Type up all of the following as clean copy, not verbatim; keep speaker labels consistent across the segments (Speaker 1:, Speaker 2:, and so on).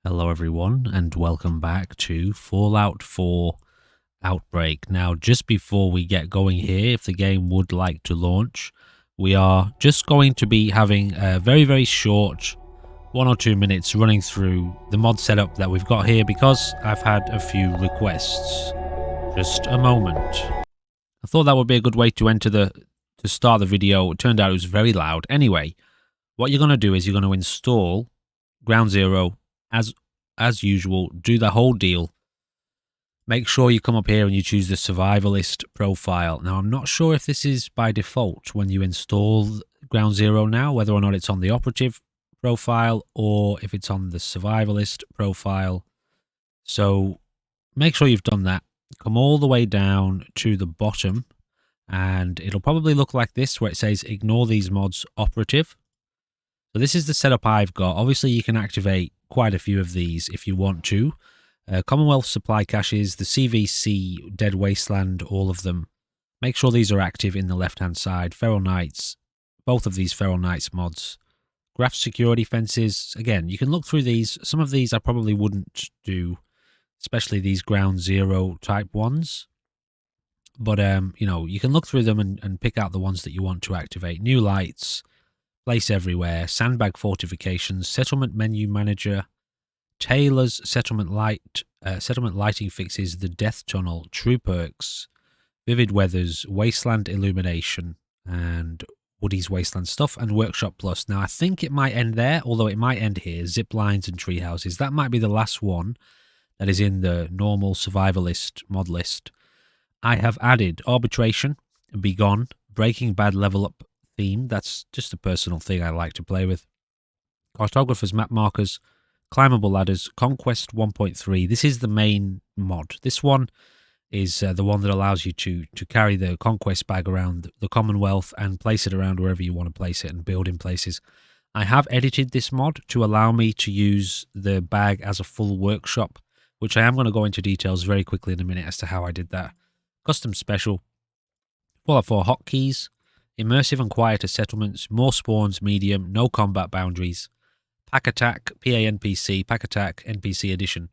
Speaker 1: Hello everyone and welcome back to Fallout 4 Outbreak. Now just before we get going here, if the game would like to launch, we are just going to be having a very short 1 or 2 minutes running through the mod setup that we've got here because I've had a few requests. Just a moment. I thought that would be a good way to start the video. It turned out it was very loud. Anyway, what you're going to do is you're going to install Ground Zero as usual, do the whole deal. Make sure you come up here and you choose the survivalist profile. Now, I'm not sure if this is by default when you install Ground Zero now, whether or not it's on the operative profile or if it's on the survivalist profile. So make sure you've done that. Come all the way down to the bottom and it'll probably look like this where it says ignore these mods operative. So this is the setup I've got. Obviously you can activate quite a few of these if you want to. Commonwealth supply caches, the CVC, Dead Wasteland, all of them. Make sure these are active in the left-hand side. Feral Knights, both of these Feral Knights mods. Graph security fences, again, you can look through these. Some of these I probably wouldn't do, especially these Ground Zero type ones. But, you know, you can look through them and pick out the ones that you want to activate. New lights, place everywhere, sandbag fortifications, settlement menu manager, Taylor's settlement lighting fixes, the death tunnel, true perks, vivid weathers, wasteland illumination, and Woody's wasteland stuff, and workshop plus. Now I think it might end there, although it might end here. Zip lines and tree houses. That might be the last one that is in the normal survivalist mod list. I have added arbitration, begone, Breaking Bad level up theme. That's just a personal thing I like to play with. Cartographer's map markers, climbable ladders, Conquest 1.3. This is the main mod. This one is the one that allows you to carry the Conquest bag around the Commonwealth and place it around wherever you want to place it and build in places. I have edited this mod to allow me to use the bag as a full workshop, which I am going to go into details very quickly in a minute as to how I did that. Custom special, Fallout 4 hotkeys, immersive and quieter settlements, more spawns, medium, no combat boundaries, pack attack, PA NPC, pack attack, NPC edition,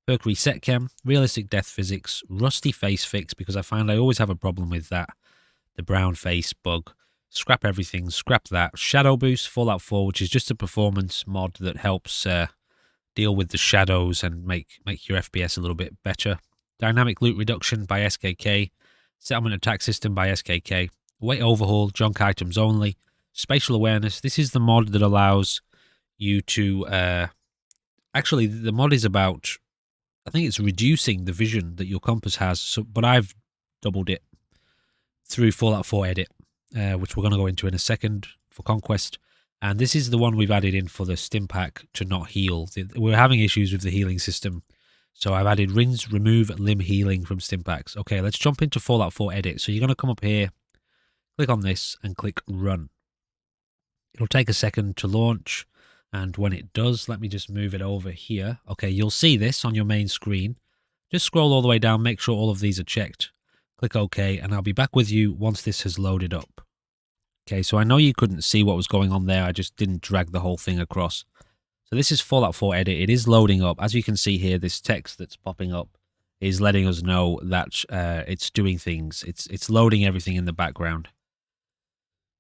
Speaker 1: perk reset chem, realistic death physics, rusty face fix, because I find I always have a problem with that, the brown face bug, scrap everything, scrap that, shadow boost, Fallout 4, which is just a performance mod that helps deal with the shadows and make your FPS a little bit better, dynamic loot reduction by SKK, settlement attack system by SKK, weight overhaul, junk items only, spatial awareness. This is the mod that allows you to actually the mod is about, I think it's reducing the vision that your compass has, so but I've doubled it through Fallout 4 edit, which we're going to go into in a second for Conquest. And this is the one we've added in for the stim pack to not heal. We're having issues with the healing system, so I've added rinse, remove limb healing from stim packs. Okay, let's jump into Fallout 4 edit. So you're going to come up here, click on this and click run. It'll take a second to launch. And when it does, let me just move it over here. Okay, you'll see this on your main screen. Just scroll all the way down, make sure all of these are checked. Click OK, and I'll be back with you once this has loaded up. Okay, so I know you couldn't see what was going on there. I just didn't drag the whole thing across. So this is Fallout 4 edit. It is loading up. As you can see here, this text that's popping up is letting us know that it's doing things. It's loading everything in the background.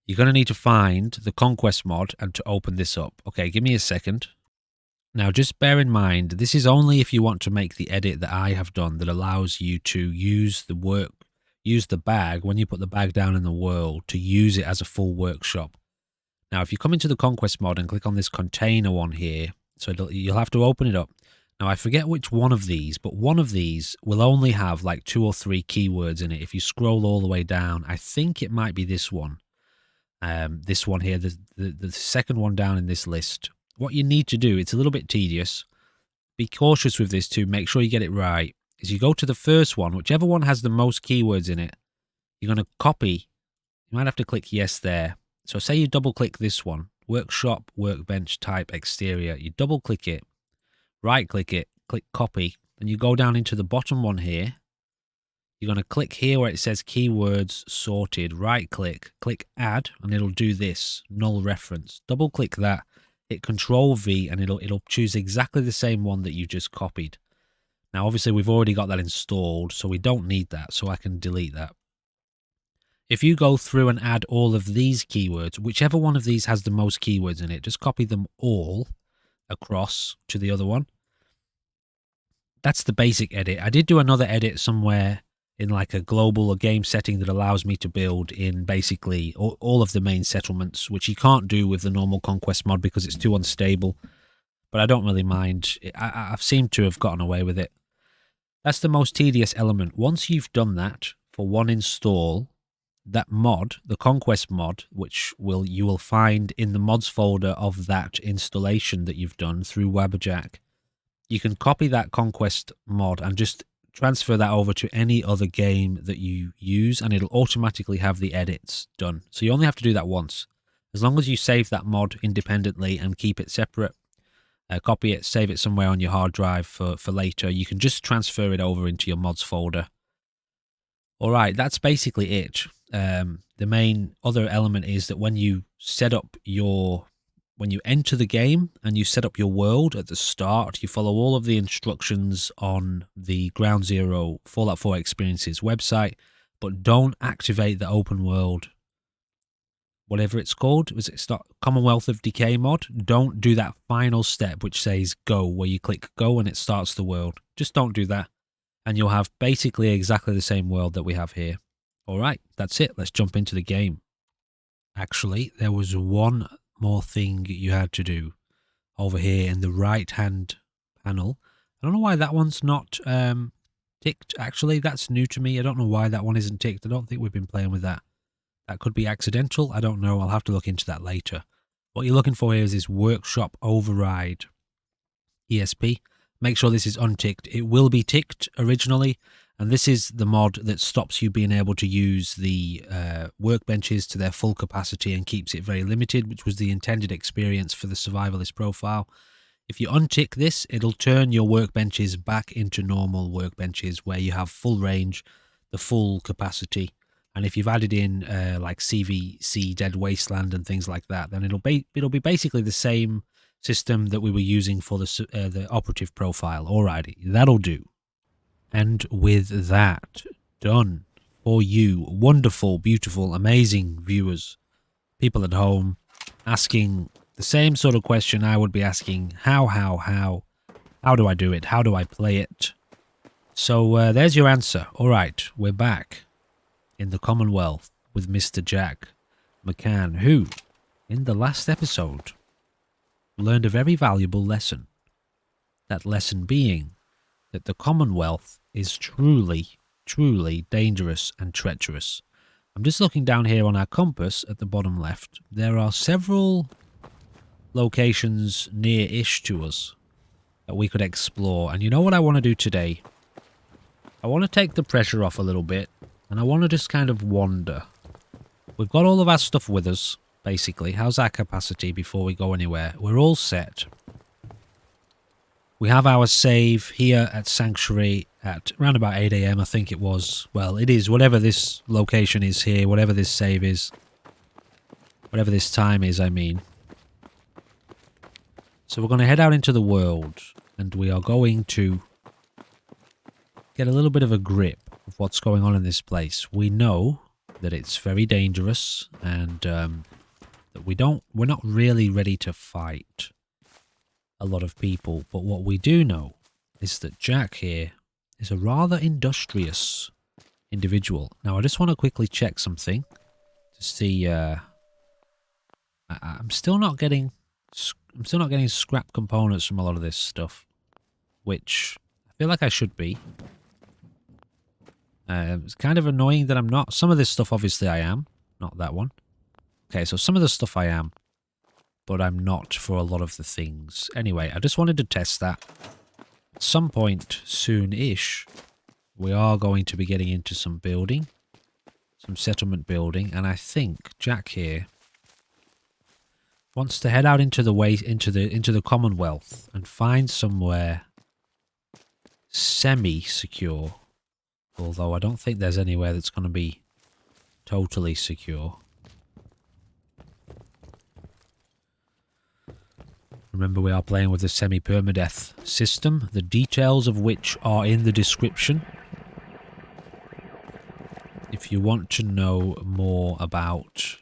Speaker 1: You're going to need to find the Conquest mod and to open this up. Okay, give me a second. Now, just bear in mind, this is only if you want to make the edit that I have done that allows you to use the bag, when you put the bag down in the world, to use it as a full workshop. Now, if you come into the Conquest mod and click on this container one here, so you'll have to open it up. Now, I forget which one of these, but one of these will only have like 2 or 3 keywords in it. If you scroll all the way down, I think it might be this one. This one here, the second one down in this list. What you need to do, it's a little bit tedious. Be cautious with this too. Make sure you get it right. Is you go to the first one, whichever one has the most keywords in it, you're going to copy. You might have to click yes there. So say you double click this one, workshop, workbench, type, exterior. You double click it, right click it, click copy. Then you go down into the bottom one here. You're going to click here where it says keywords sorted, right click, click add, and it'll do this, null reference. Double click that, hit Control V and it'll choose exactly the same one that you just copied. Now, obviously, we've already got that installed, so we don't need that, so I can delete that. If you go through and add all of these keywords, whichever one of these has the most keywords in it, just copy them all across to the other one. That's the basic edit. I did do another edit somewhere in like a global or game setting that allows me to build in basically all of the main settlements, which you can't do with the normal Conquest mod because it's too unstable. But I don't really mind. I've seemed to have gotten away with it. That's the most tedious element. Once you've done that for one install, that mod, the Conquest mod, which you will find in the mods folder of that installation that you've done through Wabberjack, you can copy that Conquest mod and just transfer that over to any other game that you use, and it'll automatically have the edits done. So you only have to do that once. As long as you save that mod independently and keep it separate, copy it, save it somewhere on your hard drive for later, you can just transfer it over into your mods folder. Alright, that's basically it. The main other element is that when you enter the game and you set up your world at the start, you follow all of the instructions on the Ground Zero Fallout 4 Experiences website, but don't activate the open world, whatever it's called. Was it Commonwealth of Decay mod? Don't do that final step which says go, where you click go and it starts the world. Just don't do that, and you'll have basically exactly the same world that we have here. Alright, that's it. Let's jump into the game. Actually, there was one more thing you had to do over here in the right hand panel. I don't know why that one's not ticked. Actually, that's new to me. I don't know why that one isn't ticked. I don't think we've been playing with that. That could be accidental. I don't know. I'll have to look into that later. What you're looking for here is this Workshop Override ESP. Make sure this is unticked. It will be ticked originally, and this is the mod that stops you being able to use the workbenches to their full capacity and keeps it very limited, which was the intended experience for the survivalist profile. If you untick this, it'll turn your workbenches back into normal workbenches where you have full range, the full capacity. And if you've added in like CVC, Dead Wasteland and things like that, then it'll be basically the same system that we were using for the operative profile. Alrighty, that'll do. And with that done for you, wonderful, beautiful, amazing viewers, people at home, asking the same sort of question I would be asking, how do I do it? How do I play it? So there's your answer. Alright, we're back in the Commonwealth with Mr. Jack McCann, who, in the last episode, learned a very valuable lesson. That lesson being that the Commonwealth is truly, truly dangerous and treacherous. I'm just looking down here on our compass at the bottom left. There are several locations near-ish to us that we could explore. And you know what I want to do today? I want to take the pressure off a little bit, and I want to just kind of wander. We've got all of our stuff with us, basically. How's our capacity before we go anywhere? We're all set. We have our save here at Sanctuary at around about 8 AM, I think it was. Well, it is whatever this location is here, whatever this save is. Whatever this time is, I mean. So we're going to head out into the world, and we are going to get a little bit of a grip of what's going on in this place. We know that it's very dangerous, and that we're not really ready to fight a lot of people, but what we do know is that Jack here is a rather industrious individual. Now I just want to quickly check something to see. I'm still not getting scrap components from a lot of this stuff, which I feel like I should be. It's kind of annoying that I'm not. Some of this stuff obviously I am, not that one. Okay, so some of the stuff I am, but I'm not for a lot of the things. Anyway, I just wanted to test that. At some point soon-ish, we are going to be getting into some building, some settlement building, and I think Jack here wants to head out into the Commonwealth and find somewhere semi-secure. Although I don't think there's anywhere that's going to be totally secure. Remember, we are playing with the Semi-Permadeath system, the details of which are in the description. If you want to know more about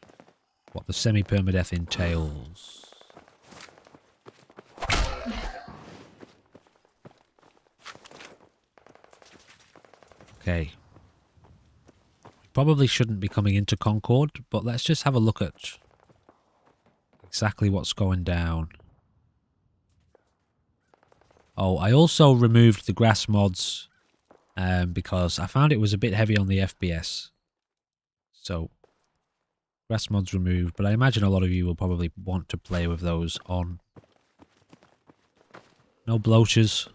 Speaker 1: what the Semi-Permadeath entails. Okay. Probably shouldn't be coming into Concord, but let's just have a look at exactly what's going down. Oh, I also removed the grass mods because I found it was a bit heavy on the FPS. So, grass mods removed, but I imagine a lot of you will probably want to play with those on. No bloaters.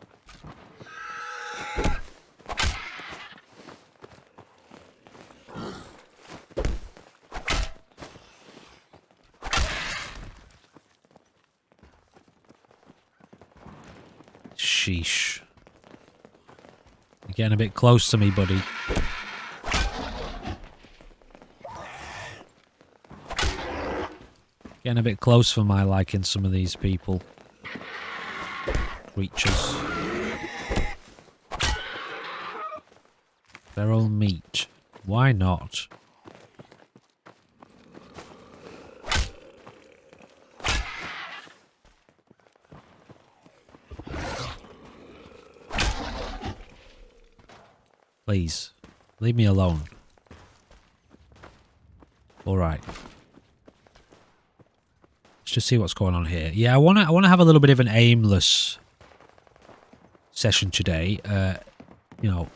Speaker 1: Sheesh. You're getting a bit close to me, buddy. Getting a bit close for my liking, some of these people. Creatures. Feral meat. Why not? Please, leave me alone. Alright. Let's just see what's going on here. Yeah, I wanna have a little bit of an aimless session today. You know,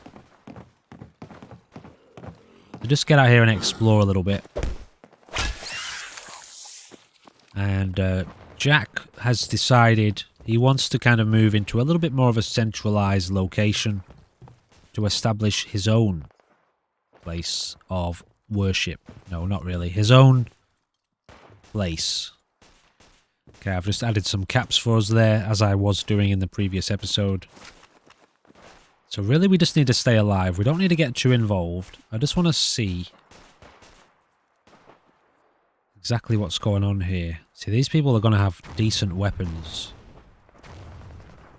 Speaker 1: just get out here and explore a little bit. And Jack has decided he wants to kind of move into a little bit more of a centralized location to establish his own place of worship. No, not really. His own place. Okay, I've just added some caps for us there, as I was doing in the previous episode. So really, we just need to stay alive. We don't need to get too involved. I just want to see exactly what's going on here. See, these people are going to have decent weapons.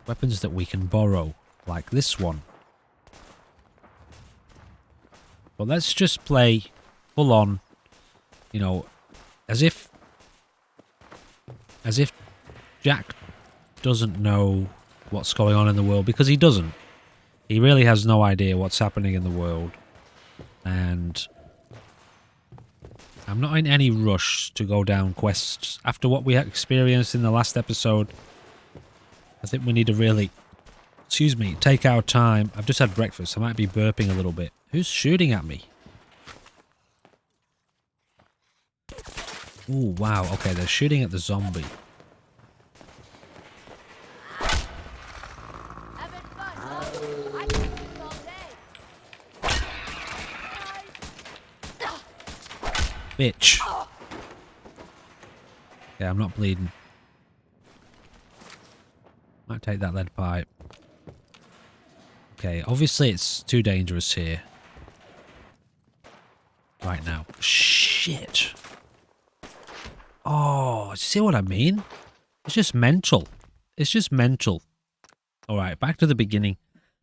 Speaker 1: Weapons that we can borrow, like this one. But let's just play full on, you know, as if Jack doesn't know what's going on in the world, because he doesn't. He really has no idea what's happening in the world. And I'm not in any rush to go down quests. After what we experienced in the last episode, I think we need to really, excuse me, take our time. I've just had breakfast. I might be burping a little bit. Who's shooting at me? Ooh, wow. Okay, they're shooting at the zombie. Bitch. Okay, I'm not bleeding. Might take that lead pipe. Okay, obviously it's too dangerous here. Right now. Shit. Oh, see what I mean? It's just mental. It's just mental. Alright, back to the beginning.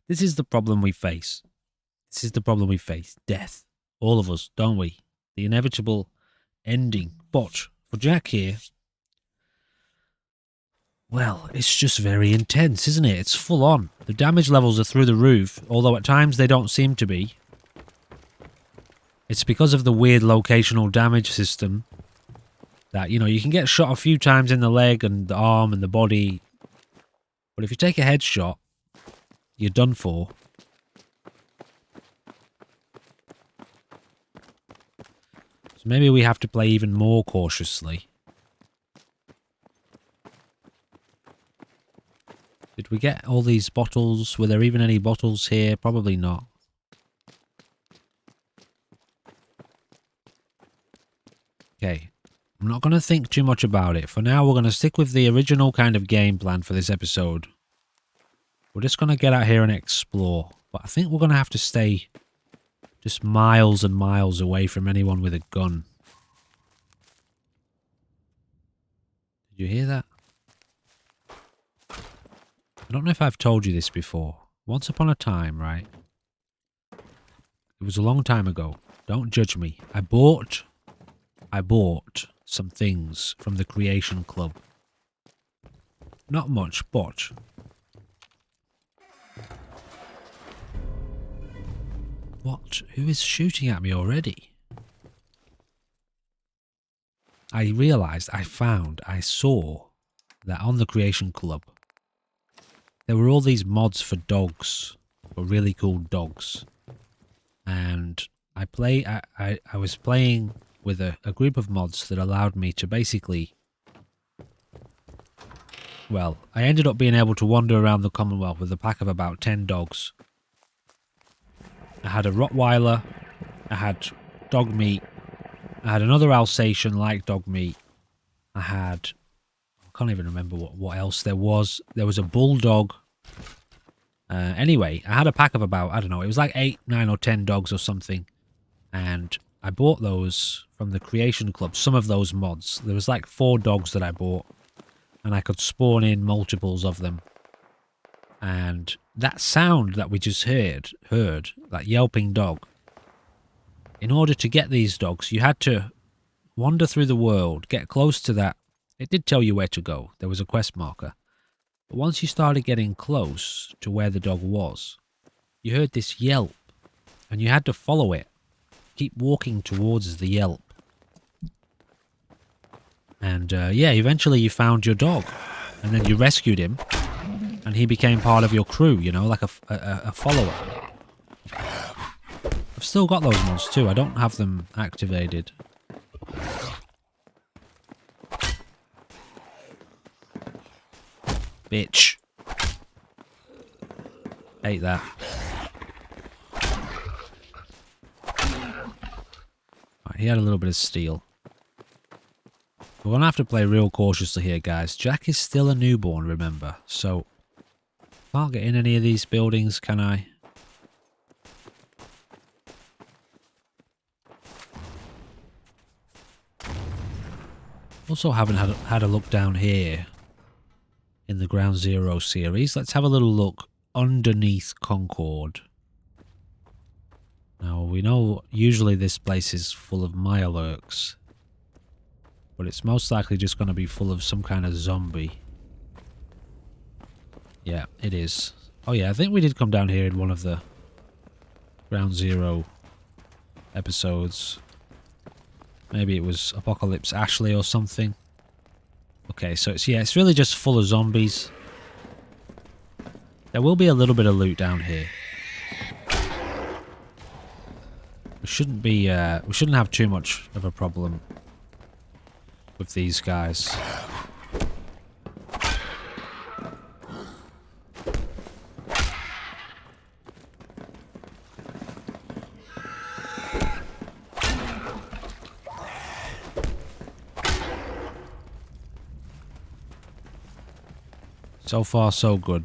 Speaker 1: This is the problem we face. This is the problem we face. Death. All of us, don't we? The inevitable ending. But for Jack here, well, it's just very intense, isn't it? It's full on. The damage levels are through the roof, although at times they don't seem to be. It's because of the weird locational damage system that, you know, you can get shot a few times in the leg and the arm and the body. But if you take a headshot, you're done for. So maybe we have to play even more cautiously. Did we get all these bottles? Were there even any bottles here? Probably not. Okay. I'm not going to think too much about it. For now, we're going to stick with the original kind of game plan for this episode. We're just going to get out here and explore. But I think we're going to have to stay just miles and miles away from anyone with a gun. Did you hear that? I don't know if I've told you this before. Once upon a time, right? It was a long time ago. Don't judge me. I bought some things from the Creation Club. Not much, but what? Who is shooting at me already? I realized, I saw that on the Creation Club, there were all these mods for dogs, for really cool dogs. And I was playing with a group of mods that allowed me to basically, well, I ended up being able to wander around the Commonwealth with a pack of about 10 dogs. I had a Rottweiler, I had dog meat, I had another Alsatian like dog meat, I can't even remember what else there was. There was a bulldog. Anyway, I had a pack of about, I don't know, it was like 8, 9 or 10 dogs or something. And I bought those from the Creation Club, some of those mods. There was like 4 dogs that I bought. And I could spawn in multiples of them. And that sound that we just heard, that yelping dog. In order to get these dogs, you had to wander through the world, get close to that. It did tell you where to go. There was a quest marker. But once you started getting close to where the dog was, you heard this yelp. And you had to follow it. Keep walking towards the yelp. And yeah, eventually you found your dog. And then you rescued him. And he became part of your crew, you know, like a follower. I've still got those mods too. I don't have them activated. Bitch. Hate that. Right, he had a little bit of steel. We're going to have to play real cautiously here, guys. Jack is still a newborn, remember. So, can't get in any of these buildings, can I? Also haven't had a look down here in the Ground Zero series. Let's have a little look underneath Concord. Now, we know usually this place is full of Mirelurks. But it's most likely just going to be full of some kind of zombie. Yeah, it is. Oh yeah, I think we did come down here in one of the Ground Zero episodes. Maybe it was Apocalypse Ashley or something. Okay, so it's really just full of zombies. There will be a little bit of loot down here. We shouldn't have too much of a problem with these guys. So far, so good.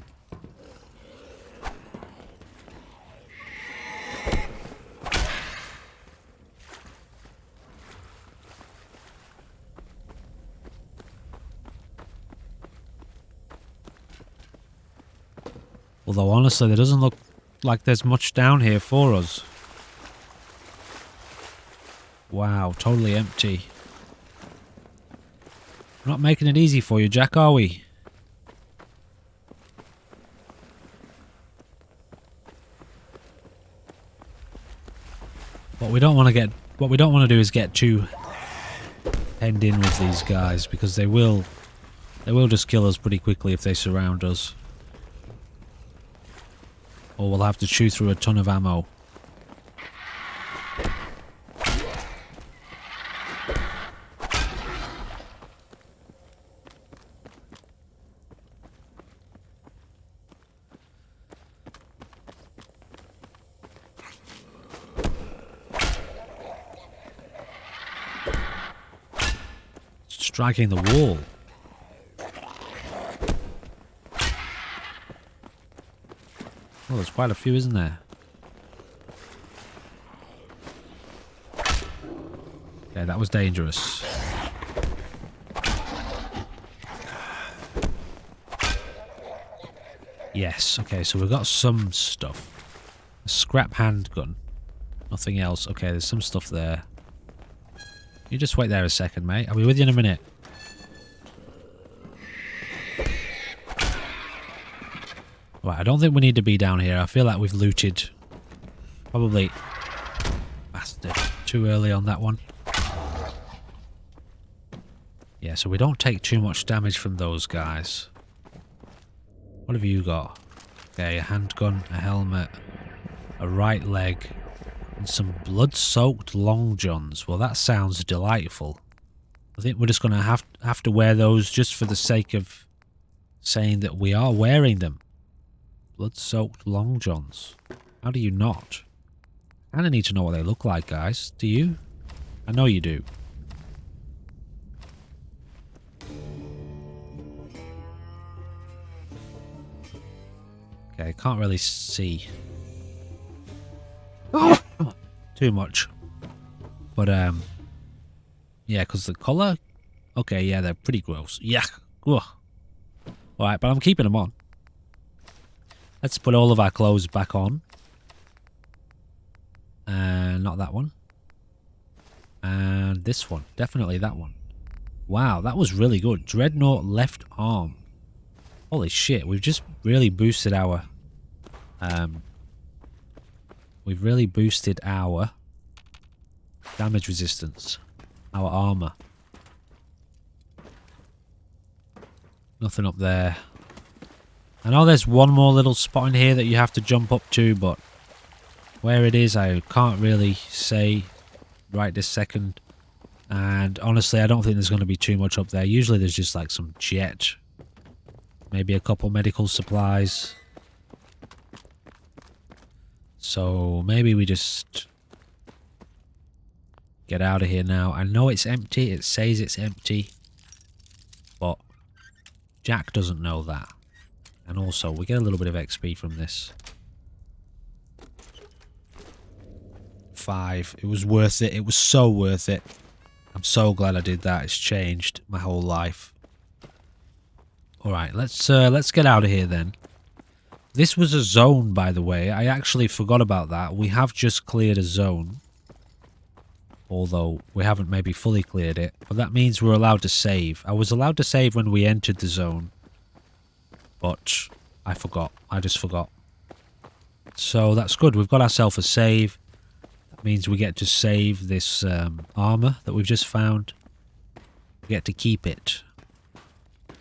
Speaker 1: Although, honestly, there doesn't look like there's much down here for us. Wow, totally empty. We're not making it easy for you, Jack, are we? What we don't want to do is get too penned in with these guys, because they will just kill us pretty quickly if they surround us. Or we'll have to chew through a ton of ammo. Striking the wall. Oh, there's quite a few, isn't there? Okay, that was dangerous. Yes, okay, so we've got some stuff. A scrap handgun. Nothing else. Okay, there's some stuff there. You just wait there a second, mate. I'll be with you in a minute. Right, I don't think we need to be down here. I feel like we've looted. Probably. Bastard. Too early on that one. Yeah, so we don't take too much damage from those guys. What have you got? Okay, a handgun, a helmet, a right leg, and some blood-soaked long johns. Well, that sounds delightful. I think we're just going to have to wear those just for the sake of saying that we are wearing them. Blood-soaked long johns. How do you not? I kind of need to know what they look like, guys. Do you? I know you do. Okay, I can't really see too much. But, yeah, because the colour... Okay, yeah, they're pretty gross. Yuck. Ugh. Alright, but I'm keeping them on. Let's put all of our clothes back on. Not that one. And this one. Definitely that one. Wow, that was really good. Dreadnought left arm. Holy shit, we've just really boosted our... we've really boosted our damage resistance. Our armour. Nothing up there. I know there's one more little spot in here that you have to jump up to, but where it is I can't really say right this second. And honestly, I don't think there's going to be too much up there. Usually there's just like some jet. Maybe a couple medical supplies. So maybe we just get out of here now. I know it's empty. It says it's empty. But Jack doesn't know that. And also, we get a little bit of XP from this. 5. It was worth it. It was so worth it. I'm so glad I did that. It's changed my whole life. Alright, let's get out of here then. This was a zone, by the way. I actually forgot about that. We have just cleared a zone. Although, we haven't maybe fully cleared it. But that means we're allowed to save. I was allowed to save when we entered the zone. But I forgot. I just forgot. So that's good. We've got ourselves a save. That means we get to save this armor that we've just found. We get to keep it.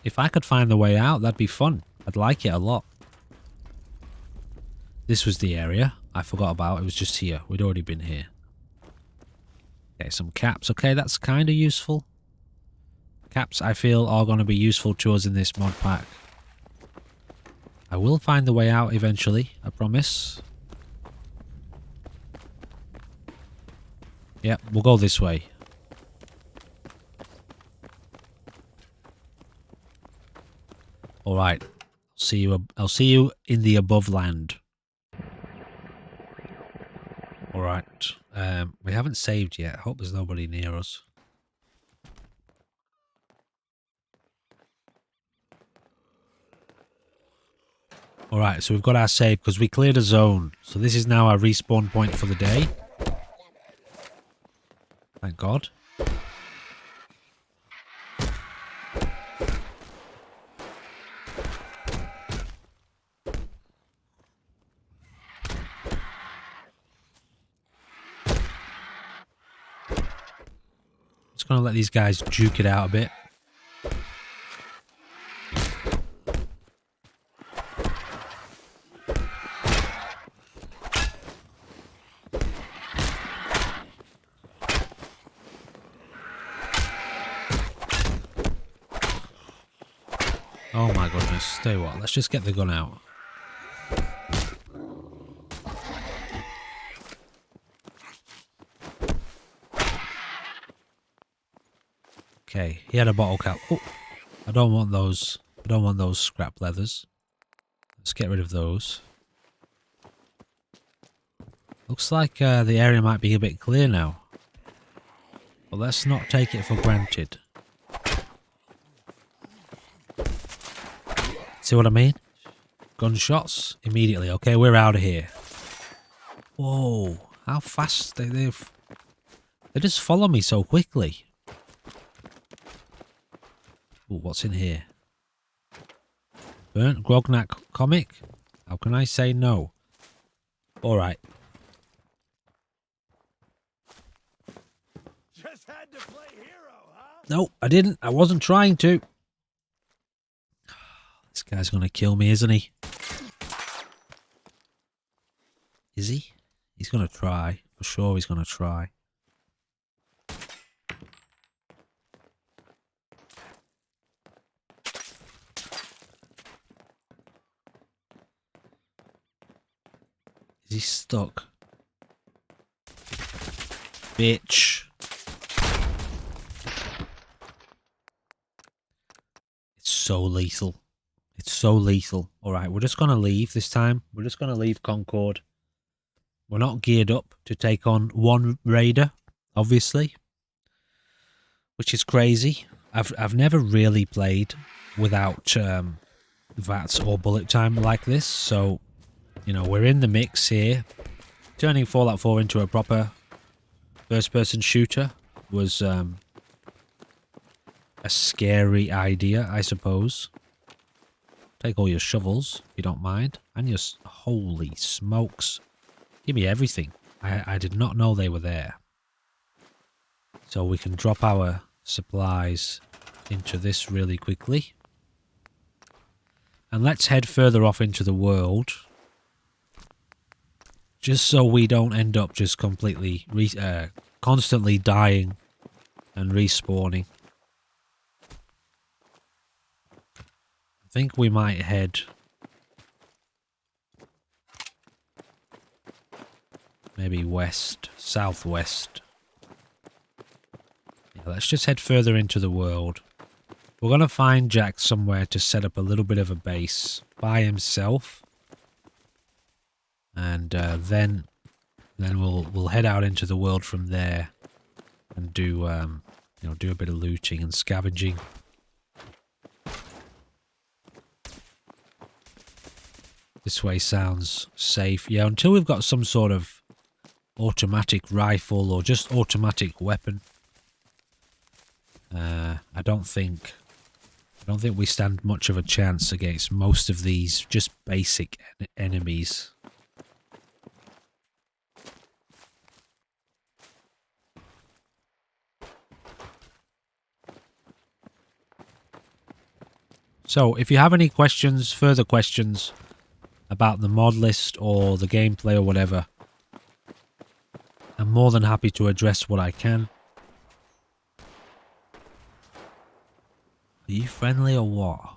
Speaker 1: If I could find the way out, that'd be fun. I'd like it a lot. This was the area I forgot about. It was just here. We'd already been here. Okay, some caps. Okay, that's kind of useful. Caps, I feel, are going to be useful to us in this mod pack. I will find the way out eventually, I promise. Yep, we'll go this way. Alright. I'll see you in the above land. Alright. We haven't saved yet. I hope there's nobody near us. Alright, so we've got our save because we cleared a zone. So this is now our respawn point for the day. Thank God. Just gonna let these guys juke it out a bit. Oh my goodness, tell you what, let's just get the gun out. Okay, he had a bottle cap. Oh, I don't want those. I don't want those scrap leathers. Let's get rid of those. Looks like the area might be a bit clear now. But let's not take it for granted. See what I mean? Gunshots immediately. Okay, we're out of here. Whoa, how fast they just follow me so quickly. Ooh, what's in here? Burnt Grognak comic? How can I say no? Alright.
Speaker 2: Just had to play hero, huh?
Speaker 1: No, I didn't. I wasn't trying to. This guy's gonna kill me, isn't he? Is he? He's gonna try. For sure he's gonna try. Is he stuck? Bitch. It's so lethal. It's so lethal. Alright, we're just gonna leave this time. We're just gonna leave Concord. We're not geared up to take on one raider, obviously. Which is crazy. I've never really played without VATS or bullet time like this, so you know, we're in the mix here. Turning Fallout 4 into a proper first-person shooter was a scary idea, I suppose. Take all your shovels, if you don't mind. And your... Holy smokes. Give me everything. I did not know they were there. So we can drop our supplies into this really quickly. And let's head further off into the world. Just so we don't end up just completely, constantly dying and respawning. I think we might head maybe west, southwest. Yeah, let's just head further into the world. We're going to find Jack somewhere to set up a little bit of a base by himself. And then we'll head out into the world from there and do you know, do a bit of looting and scavenging. This way sounds safe. Yeah, until we've got some sort of automatic rifle or just automatic weapon. I don't think we stand much of a chance against most of these just basic enemies. So, if you have any questions, further questions about the mod list or the gameplay or whatever, I'm more than happy to address what I can. Are you friendly or what?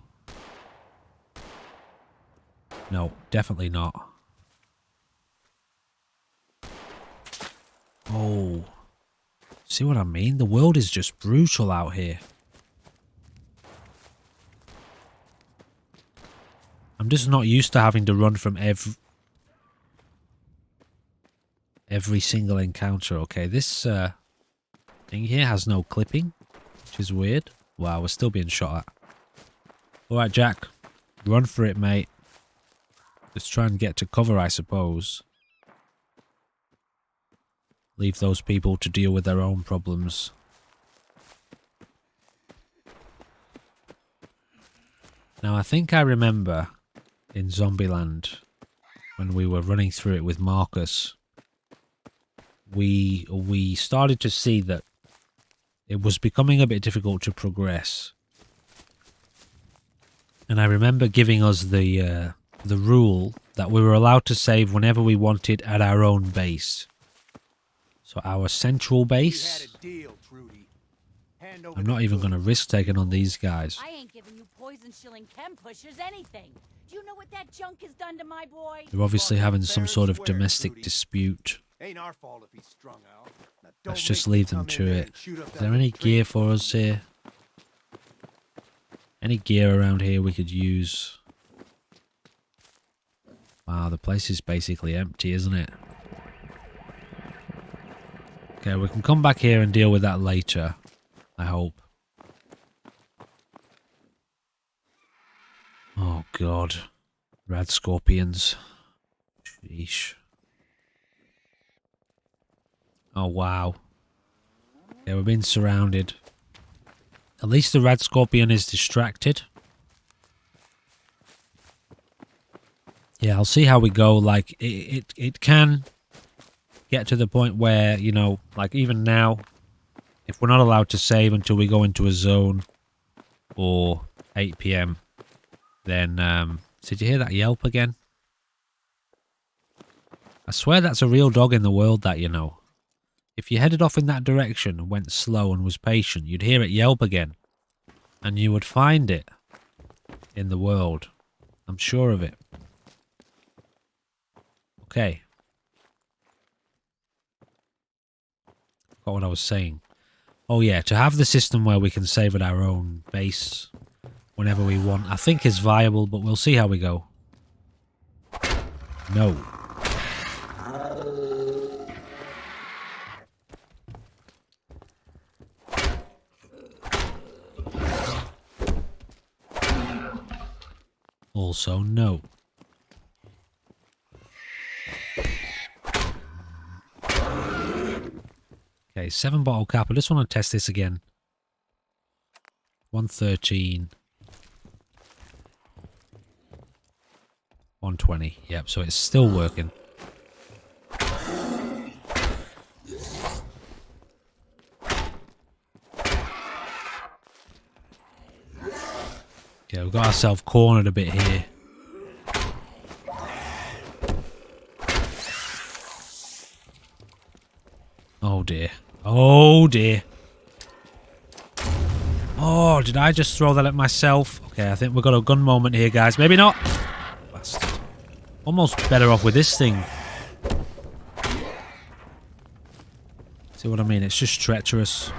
Speaker 1: No, definitely not. Oh. See what I mean? The world is just brutal out here. I'm just not used to having to run from every single encounter. Okay, this thing here has no clipping, which is weird. Wow, we're still being shot at. Alright, Jack. Run for it, mate. Just try and get to cover, I suppose. Leave those people to deal with their own problems. Now, I think I remember in Zombieland, when we were running through it with Marcus, we started to see that it was becoming a bit difficult to progress. And I remember giving us the rule that we were allowed to save whenever we wanted at our own base. So our central base. I'm not even going to risk taking on these guys.
Speaker 3: I ain't giving you poison shilling chem pushers anything. Do you know what that junk has done to my boy?
Speaker 1: They're obviously having some sort of domestic dispute.
Speaker 2: Ain't our fault if he's strung out.
Speaker 1: Let's just leave them to it. Is there any gear for us here? Any gear around here we could use? Wow, the place is basically empty, isn't it? Okay, we can come back here and deal with that later, I hope. Oh, God. Red scorpions. Sheesh. Oh, wow. Yeah, we're being surrounded. At least the red scorpion is distracted. Yeah, I'll see how we go. Like, it can get to the point where, you know, like even now, if we're not allowed to save until we go into a zone or 8 PM, then, did you hear that yelp again? I swear that's a real dog in the world, that, you know. If you headed off in that direction and went slow and was patient, you'd hear it yelp again. And you would find it in the world. I'm sure of it. Okay. Forgot what I was saying. Oh yeah, to have the system where we can save at our own base whenever we want, I think is viable, but we'll see how we go. No. Also, no. Okay, 7 bottle cap. I just want to test this again. 113. 120. Yep, so it's still working. Okay, we've got ourselves cornered a bit here. Oh dear. Oh dear. Oh, did I just throw that at myself? Okay, I think we've got a gun moment here, guys. Maybe not. Bastard. Almost better off with this thing. See what I mean? It's just treacherous.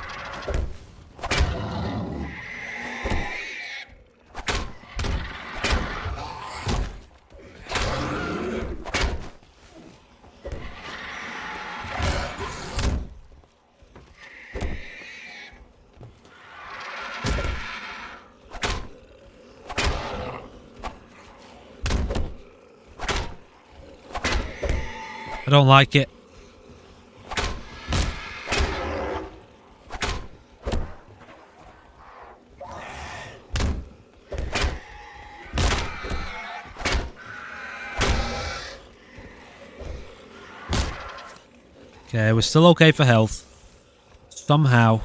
Speaker 1: I don't like it. Okay, we're still okay for health. Somehow.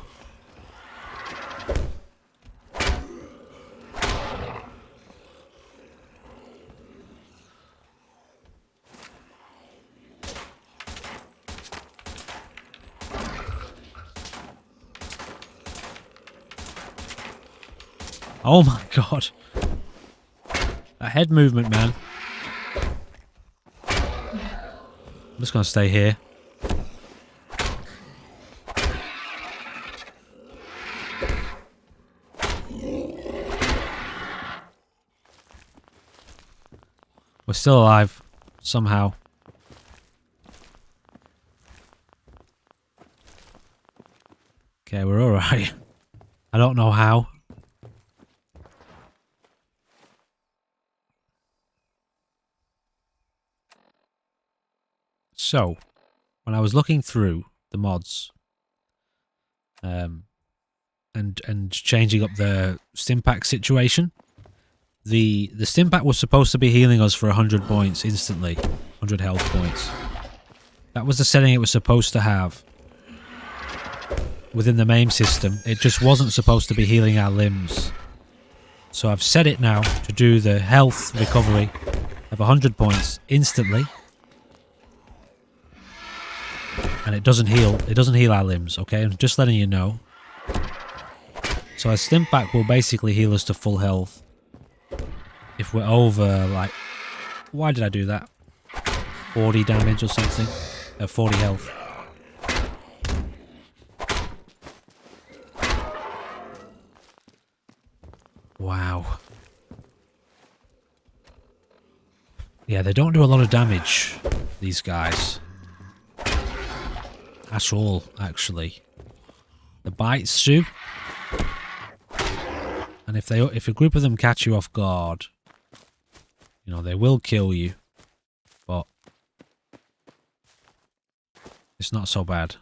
Speaker 1: Oh my god. That head movement, man. I'm just gonna stay here. We're still alive. Somehow. Okay, we're alright. I don't know how. So, when I was looking through the mods, and changing up the Stimpack situation, the Stimpack was supposed to be healing us for 100 points instantly, 100 health points. That was the setting it was supposed to have within the main system. It just wasn't supposed to be healing our limbs. So I've set it now to do the health recovery of 100 points instantly. And it doesn't heal our limbs, okay? I'm just letting you know. So a Stimpack will basically heal us to full health. If we're over, like... Why did I do that? 40 damage or something? 40 health. Wow. Yeah, they don't do a lot of damage, these guys. At all, actually. The bites do. And if a group of them catch you off guard, You know, they will kill you, but it's not so bad.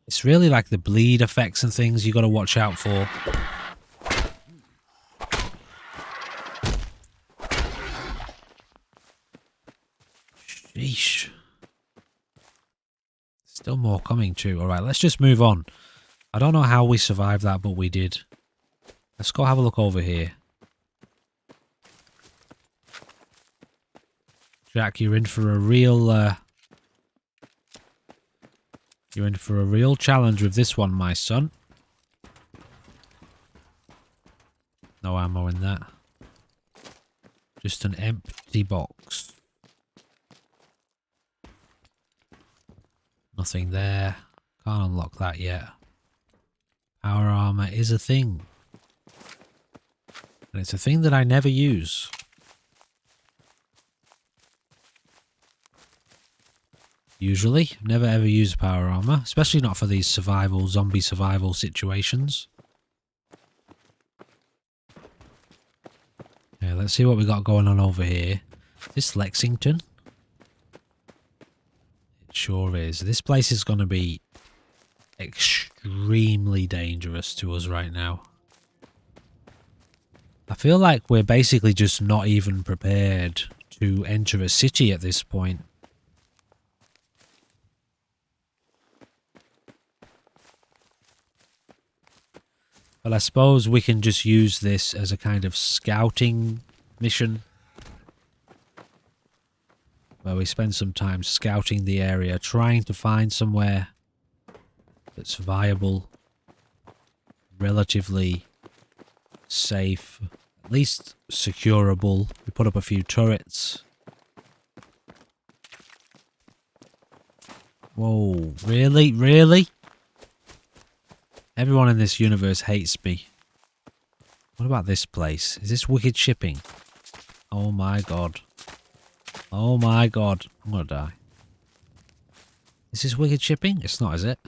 Speaker 1: It's really like the bleed effects and things you got to watch out for. Sheesh. Still more coming too. Alright, let's just move on. I don't know how we survived that, but we did. Let's go have a look over here. Jack, you're in for a real... you're in for a real challenge with this one, my son. No ammo in that. Just an empty box. Nothing there. Can't unlock that yet. Power armor is a thing. And it's a thing that I never use. Usually. Never ever use power armor. Especially not for these zombie survival situations. Yeah, let's see what we got going on over here. Is this Lexington? It sure is. This place is going to be extremely dangerous to us right now. I feel like we're basically just not even prepared to enter a city at this point. But I suppose we can just use this as a kind of scouting mission. Where we spend some time scouting the area, trying to find somewhere that's viable, relatively safe, at least securable. We put up a few turrets. Whoa, really? Really? Everyone in this universe hates me. What about this place? Is this wicked shipping? Oh my god. Oh my god. I'm gonna die. Is this wicked shipping? It's not, is it?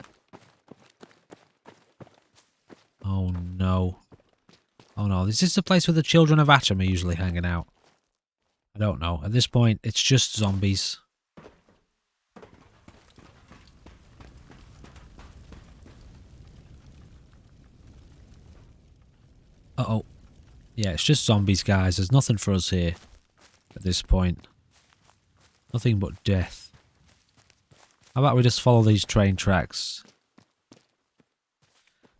Speaker 1: Oh no. Oh no, this is the place where the children of Atom are usually hanging out. I don't know. At this point, it's just zombies. Uh-oh. Yeah, it's just zombies, guys. There's nothing for us here at this point. Nothing but death. How about we just follow these train tracks?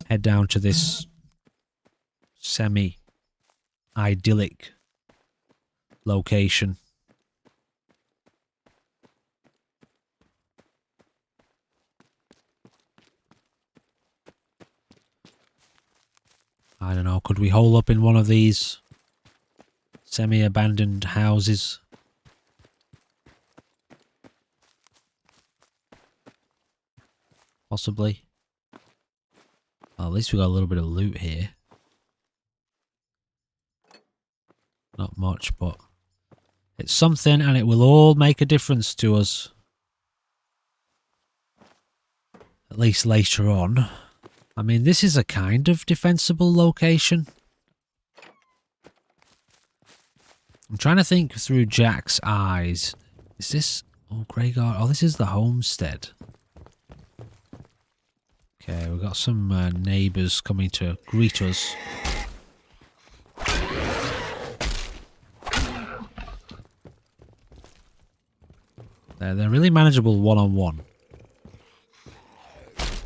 Speaker 1: Head down to this semi-idyllic location. I don't know, could we hole up in one of these semi-abandoned houses? Possibly. Well, at least we got a little bit of loot here. Not much, but it's something and it will all make a difference to us. At least later on. I mean, this is a kind of defensible location. I'm trying to think through Jack's eyes. Is this... Oh, Greyguard. Oh, this is the homestead. Okay, we've got some neighbours coming to greet us. They're really manageable one-on-one.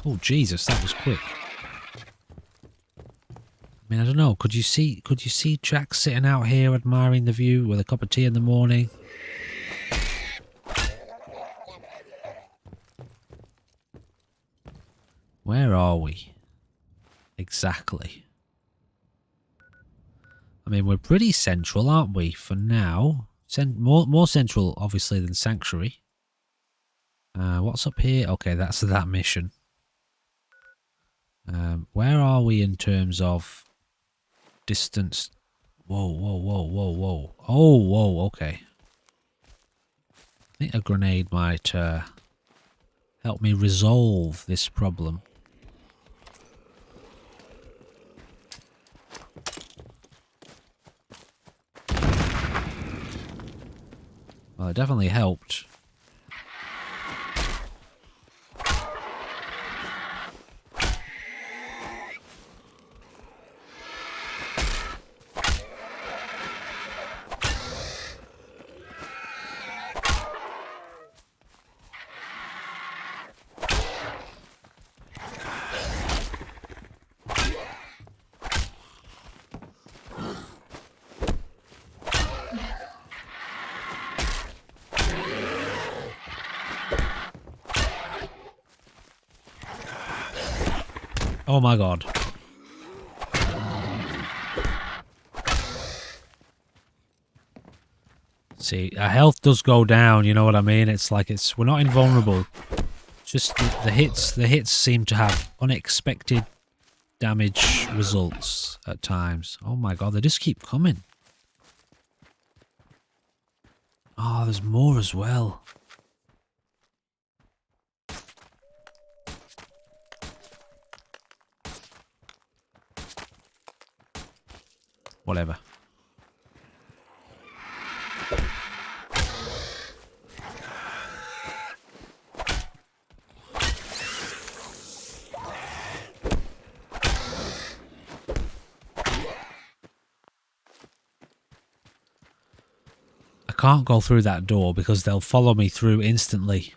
Speaker 1: Oh, Jesus, that was quick. I mean, I don't know. Could you see Jack sitting out here admiring the view with a cup of tea in the morning? Where are we? Exactly. I mean, we're pretty central, aren't we, for now? More central, obviously, than Sanctuary. What's up here? Okay, that's that mission. Where are we in terms of distance? Whoa, whoa, whoa, whoa, whoa. Oh, whoa, okay. I think a grenade might help me resolve this problem. Well, it definitely helped. Oh my god. See, our health does go down, you know what I mean? It's like we're not invulnerable. Just the hits seem to have unexpected damage results at times. Oh my god, they just keep coming. Oh, there's more as well. Whatever. I can't go through that door because they'll follow me through instantly.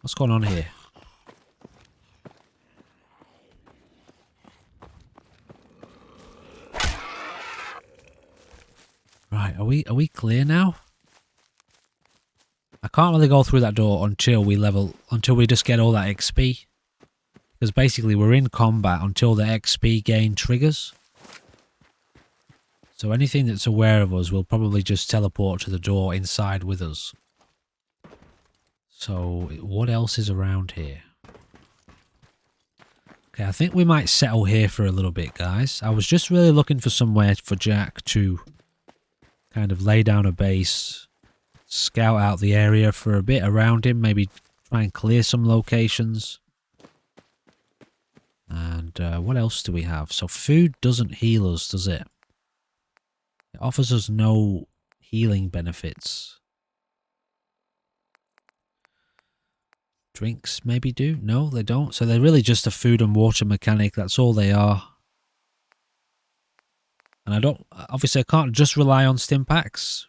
Speaker 1: What's going on here? Right, are we clear now? I can't really go through that door until we just get all that XP. Because basically we're in combat until the XP gain triggers. So anything that's aware of us will probably just teleport to the door inside with us. So what else is around here? Okay, I think we might settle here for a little bit, guys. I was just really looking for somewhere for Jack to kind of lay down a base, scout out the area for a bit around him, maybe try and clear some locations. And what else do we have? So food doesn't heal us, does it? It offers us no healing benefits. Drinks maybe do? No, they don't. So they're really just a food and water mechanic. That's all they are. And obviously I can't just rely on stim packs.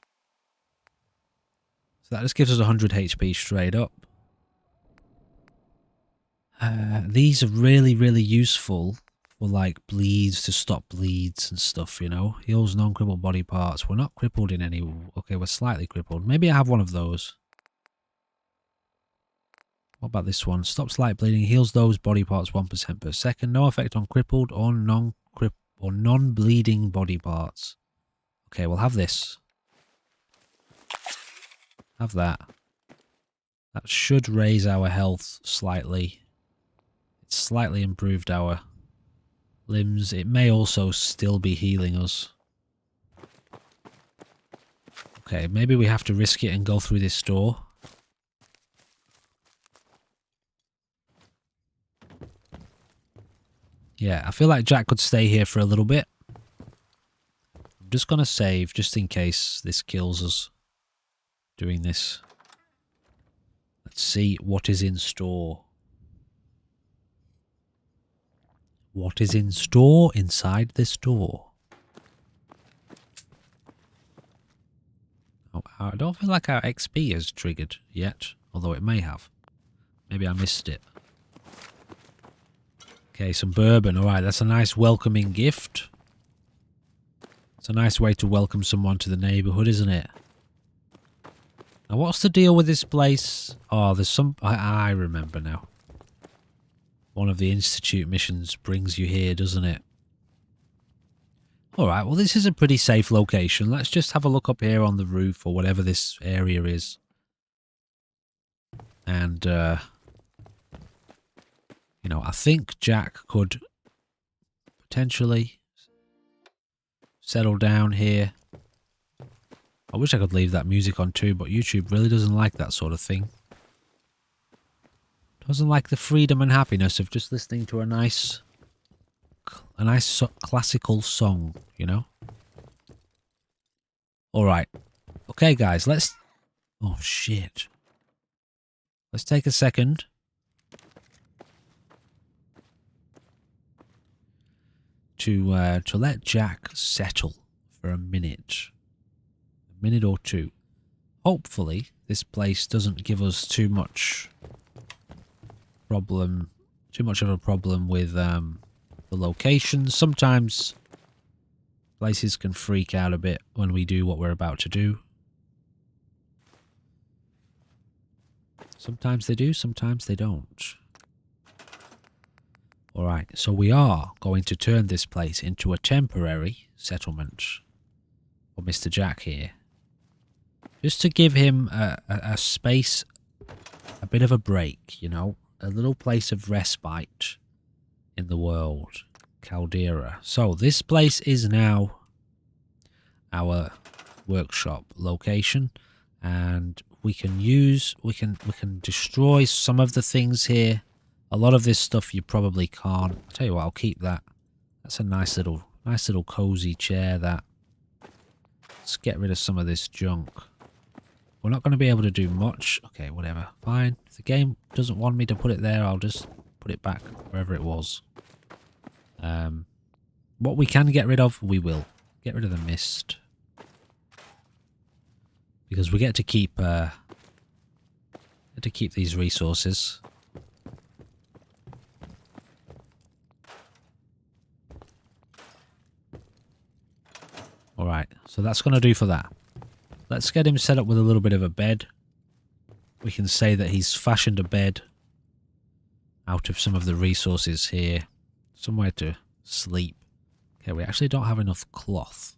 Speaker 1: So that just gives us 100 HP straight up. These are really, really useful for like bleeds, to stop bleeds and stuff, you know. Heals non-crippled body parts. We're not crippled in any... Okay, we're slightly crippled. Maybe I have one of those. What about this one? Stops light bleeding. Heals those body parts 1% per second. No effect on crippled or non-bleeding body parts. Okay, we'll have this. Have that. That should raise our health slightly. It's slightly improved our limbs. It may also still be healing us. Okay, maybe we have to risk it and go through this door. Yeah, I feel like Jack could stay here for a little bit. I'm just going to save just in case this kills us doing this. Let's see what is in store. What is in store inside this door? Oh, I don't feel like our XP has triggered yet, although it may have. Maybe I missed it. Okay, some bourbon. Alright, that's a nice welcoming gift. It's a nice way to welcome someone to the neighbourhood, isn't it? Now, what's the deal with this place? Oh, there's some... I remember now. One of the Institute missions brings you here, doesn't it? Alright, well, this is a pretty safe location. Let's just have a look up here on the roof or whatever this area is. And, you know, I think Jack could potentially settle down here. I wish I could leave that music on too, but YouTube really doesn't like that sort of thing. Doesn't like the freedom and happiness of just listening to a nice classical song, you know? Alright. Okay, guys, let's... Oh, shit. Let's take a second. To let Jack settle for a minute or two. Hopefully, this place doesn't give us too much of a problem with the locations. Sometimes places can freak out a bit when we do what we're about to do. Sometimes they do, sometimes they don't. Alright, so we are going to turn this place into a temporary settlement for Mr. Jack here. Just to give him a space, a bit of a break, you know? A little place of respite in the world. Caldera. So, this place is now our workshop location. And we can destroy some of the things here. A lot of this stuff you probably can't. I'll tell you what, I'll keep that. That's a nice little cozy chair, that. Let's get rid of some of this junk. We're not going to be able to do much. Okay, whatever. Fine. If the game doesn't want me to put it there, I'll just put it back wherever it was. What we can get rid of, we will. Get rid of the mist. Because we get to keep these resources. Alright, so that's going to do for that. Let's get him set up with a little bit of a bed. We can say that he's fashioned a bed out of some of the resources here. Somewhere to sleep. Okay, we actually don't have enough cloth.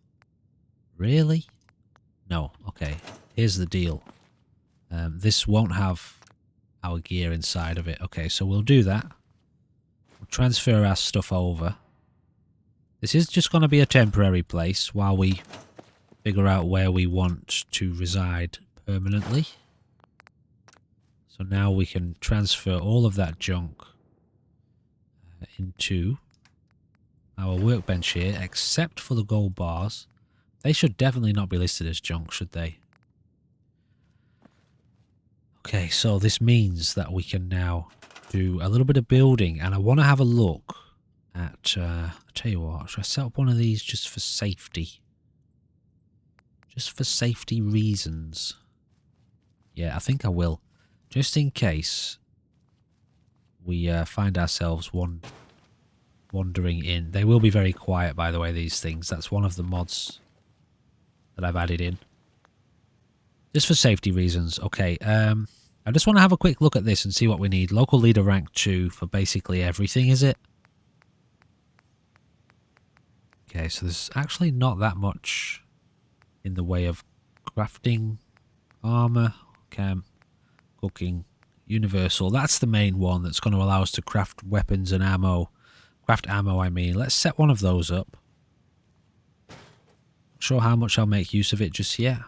Speaker 1: Really? No, okay. Here's the deal. This won't have our gear inside of it. Okay, so we'll do that. We'll transfer our stuff over. This is just going to be a temporary place while we figure out where we want to reside permanently. So now we can transfer all of that junk into our workbench here, except for the gold bars. They should definitely not be listed as junk, should they? Okay, so this means that we can now do a little bit of building, and I want to have a look at, I'll tell you what, should I set up one of these just for safety? Just for safety reasons. Yeah, I think I will. Just in case we find ourselves wandering in. They will be very quiet, by the way, these things. That's one of the mods that I've added in. Just for safety reasons. Okay, I just want to have a quick look at this and see what we need. Local leader rank 2 for basically everything, is it? Okay, so there's actually not that much in the way of crafting, armor, chem, cooking, universal. That's the main one that's going to allow us to craft weapons and ammo. Craft ammo, I mean. Let's set one of those up. Not sure how much I'll make use of it just yet.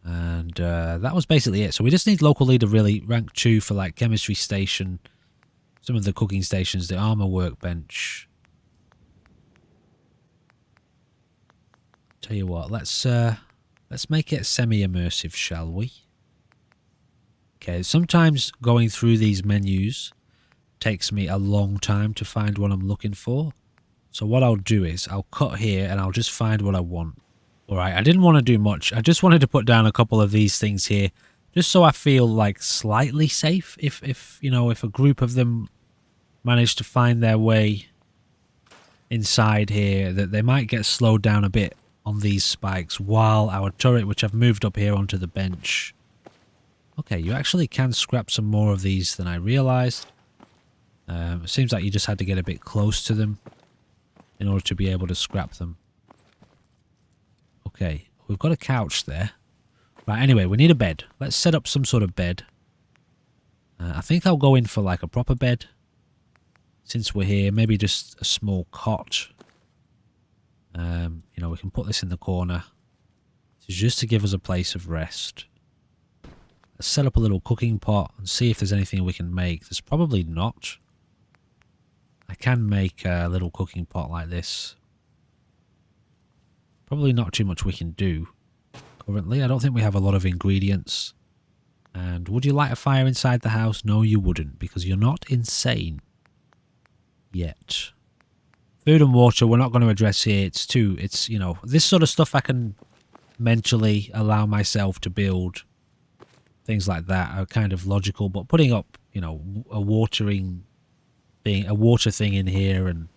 Speaker 1: And that was basically it. So we just need local leader really, rank 2 for like chemistry station, some of the cooking stations, the armor workbench. Tell you what, let's make it semi-immersive, shall we? Okay, sometimes going through these menus takes me a long time to find what I'm looking for. So what I'll do is I'll cut here and I'll just find what I want. Alright, I didn't want to do much. I just wanted to put down a couple of these things here, just so I feel like slightly safe. If you know, if a group of them manage to find their way inside here, that they might get slowed down a bit on these spikes, while our turret, which I've moved up here onto the bench. Okay, you actually can scrap some more of these than I realized. It seems like you just had to get a bit close to them in order to be able to scrap them. Okay, we've got a couch there. Right, anyway, we need a bed. Let's set up some sort of bed. I think I'll go in for like a proper bed. Since we're here, maybe just a small cot. You know, we can put this in the corner. This is just to give us a place of rest. Let's set up a little cooking pot and see if there's anything we can make. There's probably not. I can make a little cooking pot like this. Probably not too much we can do currently. I don't think we have a lot of ingredients. And would you light a fire inside the house? No, you wouldn't, because you're not insane yet. Food and water, we're not going to address here. It's, you know, this sort of stuff I can mentally allow myself to build. Things like that are kind of logical, but putting up, you know, a water thing in here and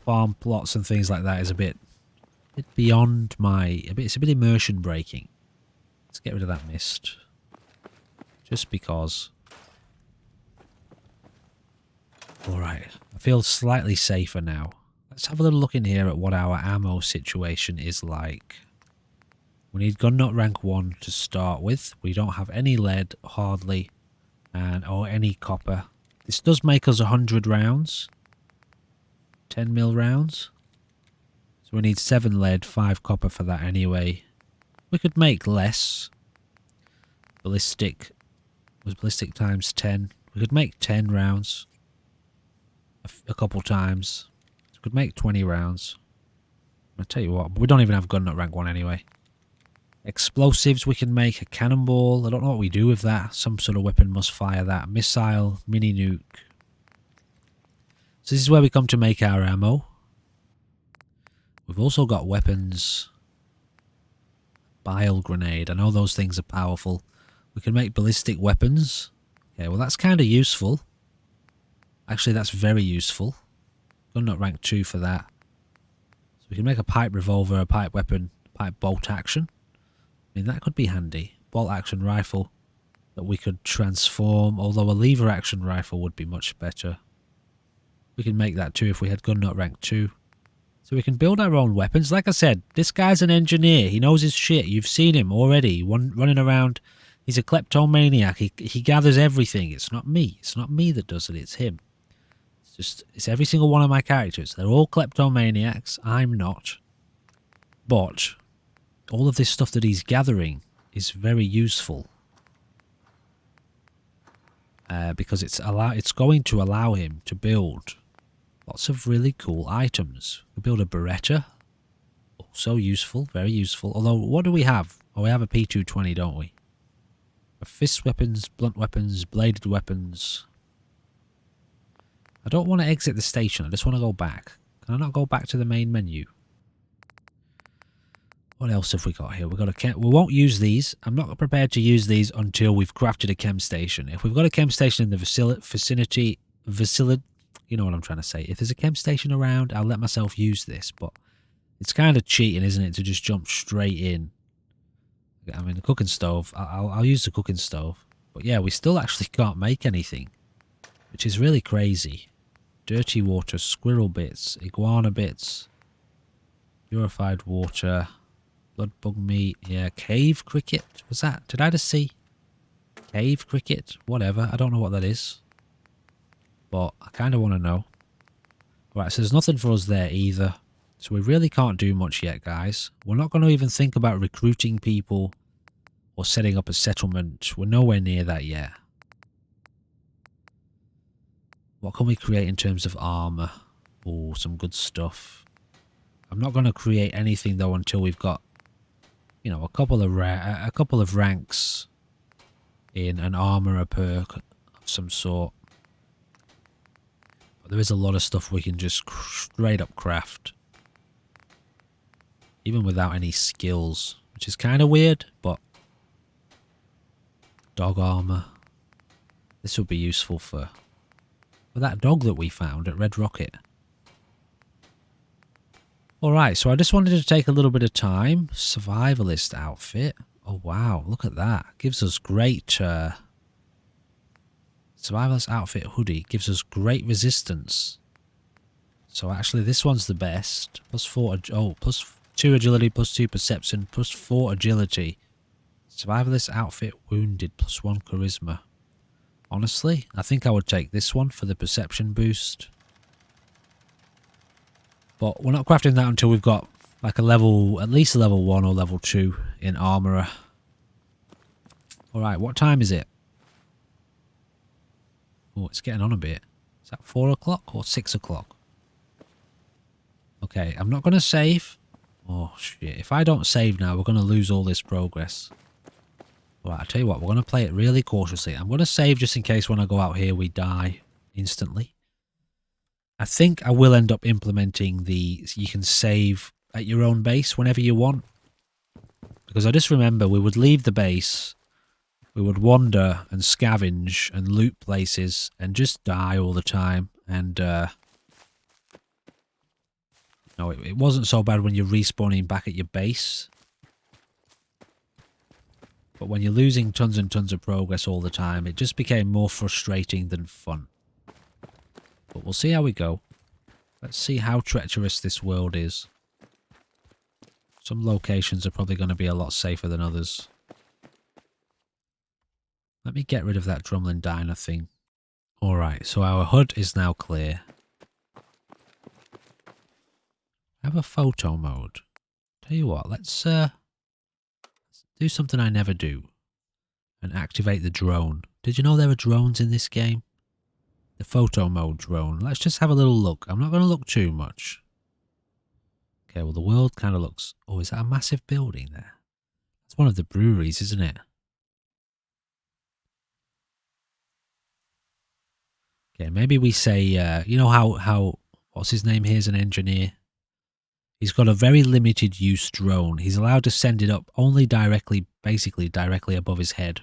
Speaker 1: farm plots and things like that is a bit beyond my, it's a bit immersion breaking. Let's get rid of that mist. Just because. Alright, I feel slightly safer now. Let's have a little look in here at what our ammo situation is like. We need gun nut rank 1 to start with. We don't have any lead, hardly, or any copper. This does make us 100 rounds. 10 mil rounds. So we need 7 lead, 5 copper for that anyway. We could make less. Ballistic was ballistic times 10. We could make 10 rounds a couple times. We could make 20 rounds. I'll tell you what, we don't even have gun nut rank 1 anyway. Explosives we can make. A cannonball. I don't know what we do with that. Some sort of weapon must fire that. Missile, mini nuke. So this is where we come to make our ammo. We've also got weapons. Bile grenade. I know those things are powerful. We can make ballistic weapons. Okay, well that's kind of useful. Actually, that's very useful. Gun nut rank 2 for that. So we can make a pipe revolver, a pipe weapon, pipe bolt action. I mean, that could be handy. Bolt action rifle that we could transform, although a lever action rifle would be much better. We can make that too if we had gun nut rank 2. So we can build our own weapons. Like I said, this guy's an engineer. He knows his shit. You've seen him already running around. He's a kleptomaniac. He gathers everything. It's not me. It's not me that does it. It's him. It's every single one of my characters. They're all kleptomaniacs. I'm not. But all of this stuff that he's gathering is very useful. Because it's going to allow him to build lots of really cool items. We build a Beretta. Also useful, very useful. Although, what do we have? Oh, we have a P220, don't we? Fist weapons, blunt weapons, bladed weapons. I don't want to exit the station. I just want to go back. Can I not go back to the main menu? What else have we got here? We've got a chem. We won't use these. I'm not prepared to use these until we've crafted a chem station. If we've got a chem station in the vicinity, you know what I'm trying to say. If there's a chem station around, I'll let myself use this. But it's kind of cheating, isn't it, to just jump straight in? I mean, the cooking stove. I'll use the cooking stove. But yeah, we still actually can't make anything, which is really crazy. Dirty water, squirrel bits, iguana bits, purified water. Blood bug meat, yeah, cave cricket, was that? Did I just see? Cave cricket, whatever, I don't know what that is. But I kind of want to know. Right, so there's nothing for us there either. So we really can't do much yet, guys. We're not going to even think about recruiting people or setting up a settlement. We're nowhere near that yet. What can we create in terms of armor? Oh, some good stuff. I'm not going to create anything though until we've got, you know, a couple of ranks in an armor perk of some sort. But there is a lot of stuff we can just straight up craft, even without any skills, which is kind of weird. But dog armor, this would be useful for that dog that we found at Red Rocket. Alright, so I just wanted to take a little bit of time. Survivalist outfit. Oh wow, look at that. Gives us great... Survivalist outfit hoodie. Gives us great resistance. So actually this one's the best. Plus 4... Oh, plus 2 agility, plus 2 perception, plus 4 agility. Survivalist outfit wounded, plus 1 charisma. Honestly, I think I would take this one for the perception boost. But we're not crafting that until we've got like a level, at least a level 1 or level 2 in armourer. Alright, what time is it? Oh, it's getting on a bit. Is that 4 o'clock or 6 o'clock? Okay, I'm not going to save. Oh, shit. If I don't save now, we're going to lose all this progress. Right, I'll tell you what, we're going to play it really cautiously. I'm going to save just in case when I go out here we die instantly. I think I will end up implementing you can save at your own base whenever you want. Because I just remember we would leave the base, we would wander and scavenge and loot places and just die all the time. And, no, it wasn't so bad when you're respawning back at your base. But when you're losing tons and tons of progress all the time, it just became more frustrating than fun. But we'll see how we go. Let's see how treacherous this world is. Some locations are probably going to be a lot safer than others. Let me get rid of that Drumlin Diner thing. Alright, so our HUD is now clear. Have a photo mode. Tell you what, let's do something I never do. And activate the drone. Did you know there are drones in this game? The photo mode drone. Let's just have a little look. I'm not going to look too much. Okay, well the world kind of looks... Oh, is that a massive building there? It's one of the breweries, isn't it? Okay, maybe we say... you know how... What's his name? Here's an engineer. He's got a very limited use drone. He's allowed to send it up only directly, basically directly above his head.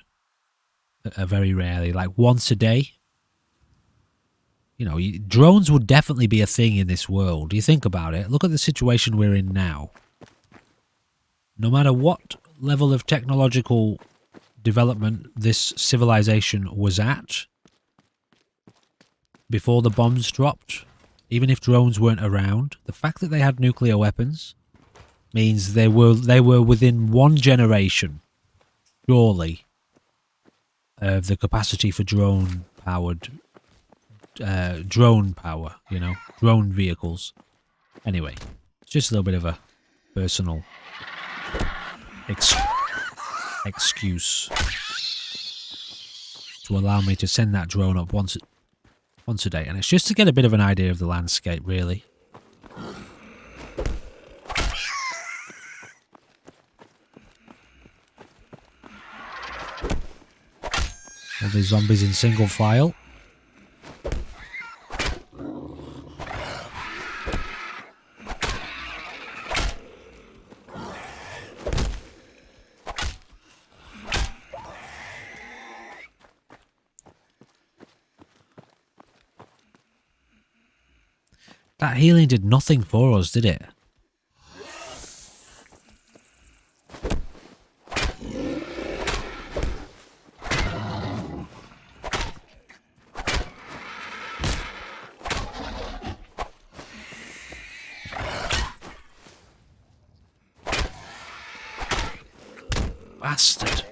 Speaker 1: Very rarely, like once a day. You know, drones would definitely be a thing in this world. You think about it. Look at the situation we're in now. No matter what level of technological development this civilization was at before the bombs dropped, even if drones weren't around, the fact that they had nuclear weapons means they were within one generation, surely, of the capacity for drone power, you know, drone vehicles. Anyway, it's just a little bit of a personal excuse to allow me to send that drone up once a day, and it's just to get a bit of an idea of the landscape, really. All these zombies in single file. That healing did nothing for us, did it? Bastard.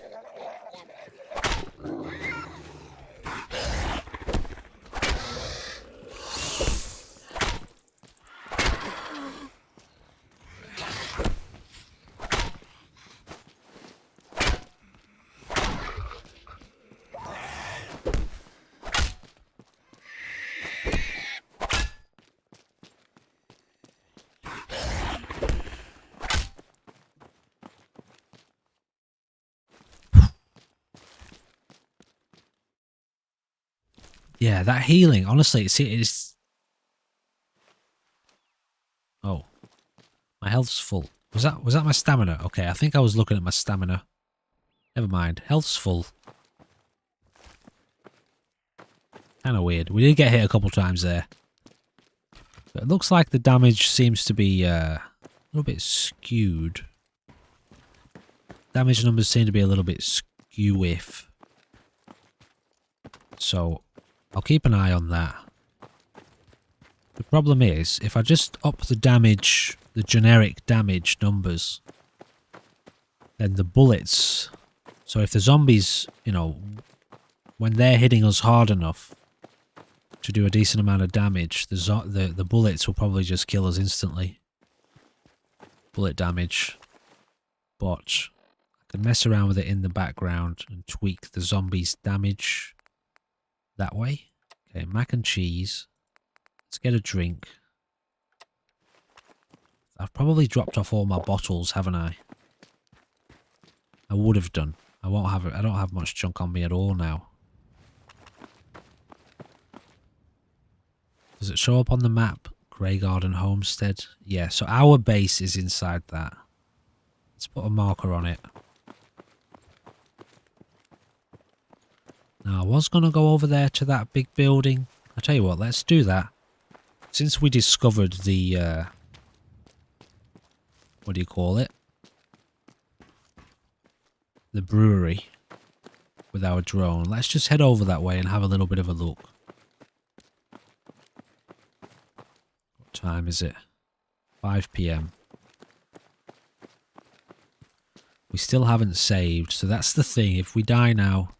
Speaker 1: Yeah, that healing, honestly, it's... Oh. My health's full. Was that my stamina? Okay, I think I was looking at my stamina. Never mind. Health's full. Kind of weird. We did get hit a couple times there. But it looks like the damage seems to be a little bit skewed. Damage numbers seem to be a little bit skew-if. So... I'll keep an eye on that. The problem is, if I just up the damage, the generic damage numbers, then the bullets... So if the zombies, you know, when they're hitting us hard enough to do a decent amount of damage, the bullets will probably just kill us instantly. Bullet damage. But I can mess around with it in the background and tweak the zombies' damage that way. Okay, mac and cheese. Let's get a drink. I've probably dropped off all my bottles, haven't I? I would have done. I won't have it. I don't have much junk on me at all now. Does it show up on the map? Grey Garden Homestead. Yeah, so our base is inside that. Let's put a marker on it. Now, I was going to go over there to that big building. I'll tell you what, let's do that. Since we discovered the, what do you call it? The brewery with our drone. Let's just head over that way and have a little bit of a look. What time is it? 5 PM. We still haven't saved, so that's the thing. If we die now,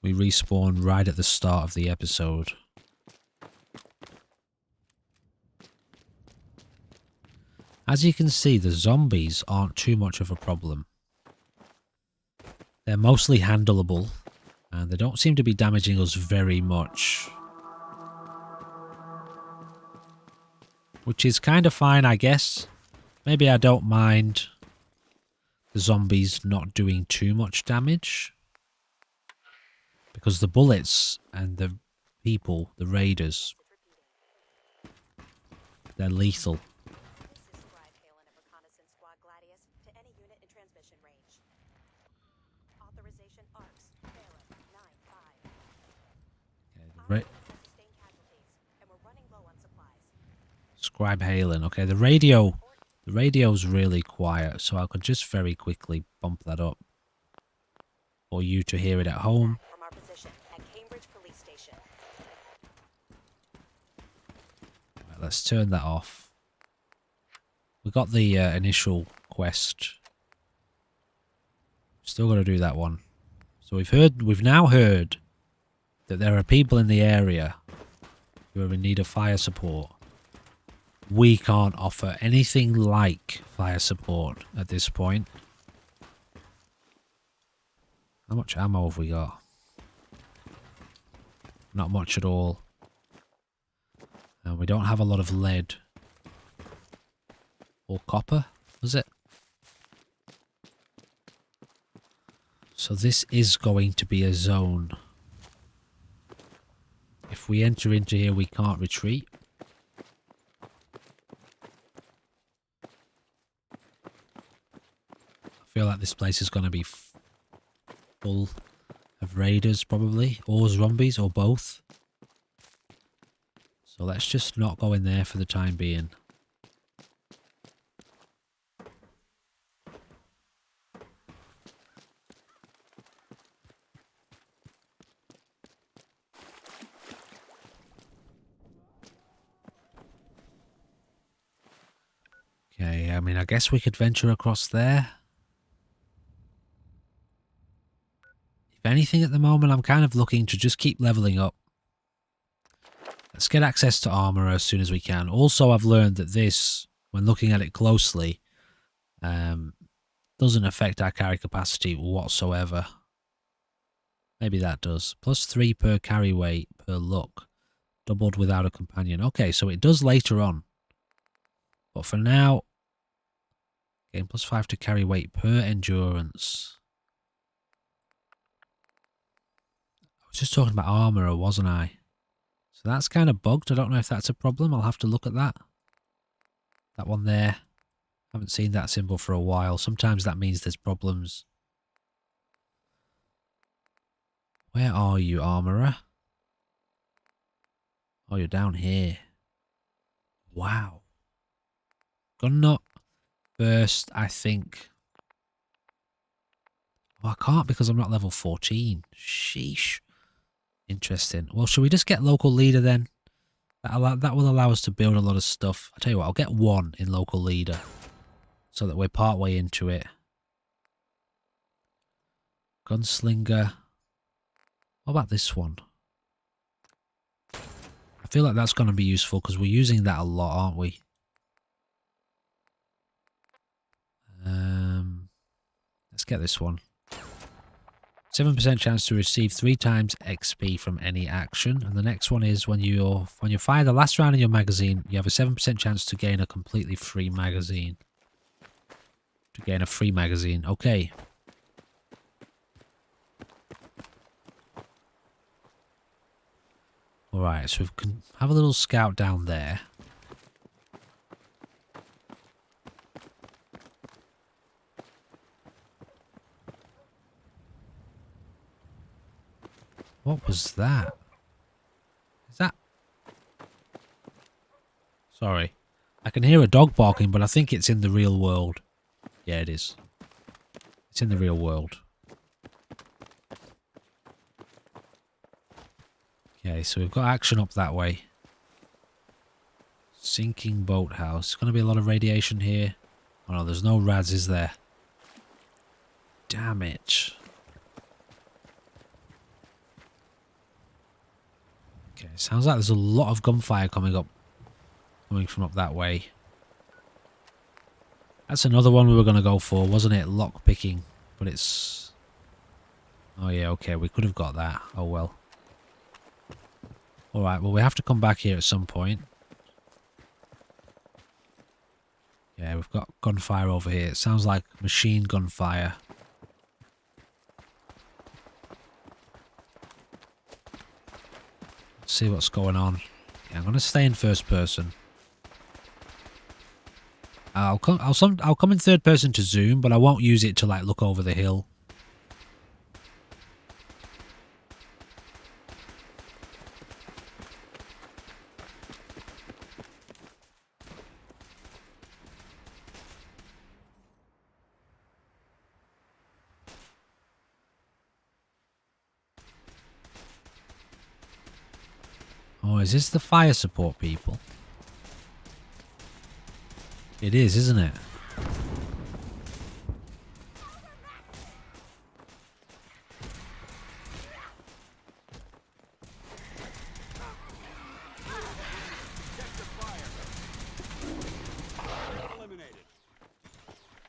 Speaker 1: we respawn right at the start of the episode. As you can see, the zombies aren't too much of a problem. They're mostly handleable, and they don't seem to be damaging us very much. Which is kind of fine, I guess. Maybe I don't mind the zombies not doing too much damage. Because the bullets and the people, the raiders, they're lethal. Scribe Halen. Okay, the radio's really quiet, so I could just very quickly bump that up for you to hear it at home. Right, let's turn that off. We got the initial quest. Still got to do that one. So we've now heard that there are people in the area who are in need of fire support. We can't offer anything like fire support at this point. How much ammo have we got? Not much at all. And we don't have a lot of lead. Or copper, was it? So this is going to be a zone. If we enter into here, we can't retreat. I feel like this place is going to be full of raiders, probably, or zombies, or both. So let's just not go in there for the time being. Okay, I mean, I guess we could venture across there. If anything, at the moment, I'm kind of looking to just keep leveling up. Let's get access to armor as soon as we can. Also, I've learned that this, when looking at it closely, doesn't affect our carry capacity whatsoever. Maybe that does. +3 per carry weight per look. Doubled without a companion. Okay, so it does later on. But for now, gain +5 to carry weight per endurance. I was just talking about armor, wasn't I? So that's kind of bugged. I don't know if that's a problem. I'll have to look at that. That one there. Haven't seen that symbol for a while. Sometimes that means there's problems. Where are you, armorer? Oh, you're down here. Wow. Gun nut first, I think. Oh, I can't because I'm not level 14. Sheesh. Interesting. Well, should we just get local leader then? That will allow us to build a lot of stuff. I'll tell you what, I'll get 1 in local leader. So that we're part way into it. Gunslinger. What about this one? I feel like that's going to be useful because we're using that a lot, aren't we? Let's get this one. 7% chance to receive 3 times XP from any action. And the next one is when you fire the last round in your magazine, you have a 7% chance to gain a completely free magazine. Okay. Alright, so we can have a little scout down there. What was that? Is that... Sorry. I can hear a dog barking, but I think it's in the real world. Yeah, it is. It's in the real world. Okay, so we've got action up that way. Sinking boathouse. There's going to be a lot of radiation here. Oh no, there's no rads, is there? Damn it. Okay, sounds like there's a lot of gunfire coming from up that way. That's another one we were going to go for, wasn't it? Lock picking. But it's... Oh yeah, okay, we could have got that. Oh well. Alright, well we have to come back here at some point. Yeah, we've got gunfire over here. It sounds like machine gun fire. Let's see what's going on. Yeah, I'm going to stay in first person. I'll come in third person to zoom, but I won't use it to like look over the hill. Oh, is this the fire support people? It is, isn't it?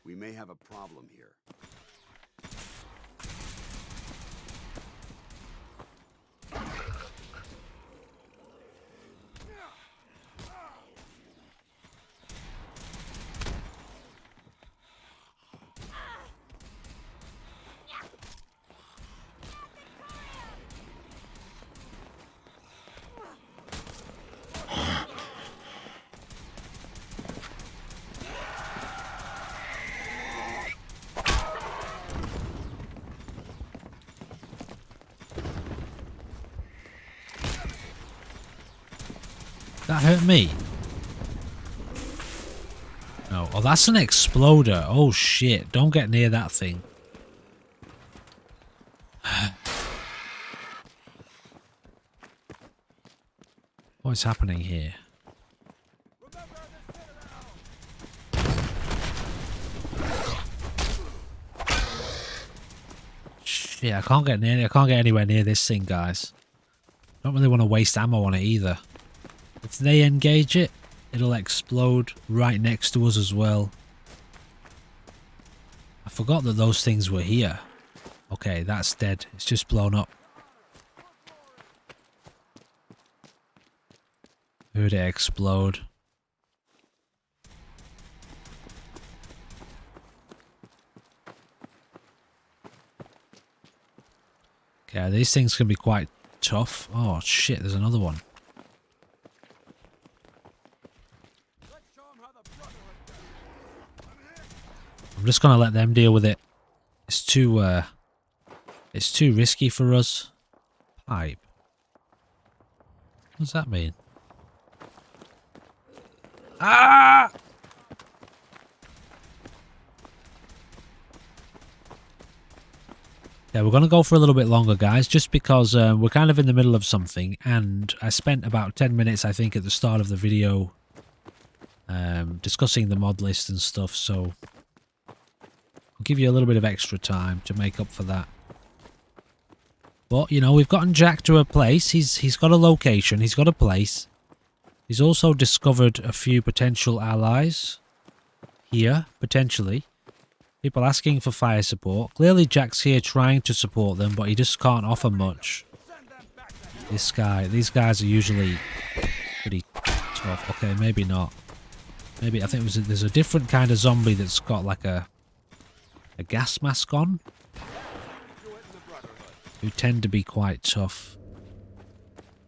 Speaker 2: We may have a problem here.
Speaker 1: That hurt me. No. Oh, that's an exploder. Oh shit. Don't get near that thing. What is happening here? Shit, I can't get anywhere near this thing, guys. Don't really want to waste ammo on it either. If they engage it, it'll explode right next to us as well. I forgot that those things were here. Okay, that's dead. It's just blown up. Heard it explode. Okay, these things can be quite tough. Oh shit, there's another one. I'm just gonna let them deal with it. It's too risky for us. Pipe. What does that mean? Ah! Yeah, we're gonna go for a little bit longer, guys, just because we're kind of in the middle of something, and I spent about 10 minutes, I think, at the start of the video discussing the mod list and stuff, so I'll give you a little bit of extra time to make up for that. But, you know, we've gotten Jack to a place. He's got a location. He's got a place. He's also discovered a few potential allies here, potentially. People asking for fire support. Clearly Jack's here trying to support them, but he just can't offer much. These guys are usually pretty tough. Okay, maybe not. Maybe, I think there's a different kind of zombie that's got like a gas mask on. Who tend to be quite tough.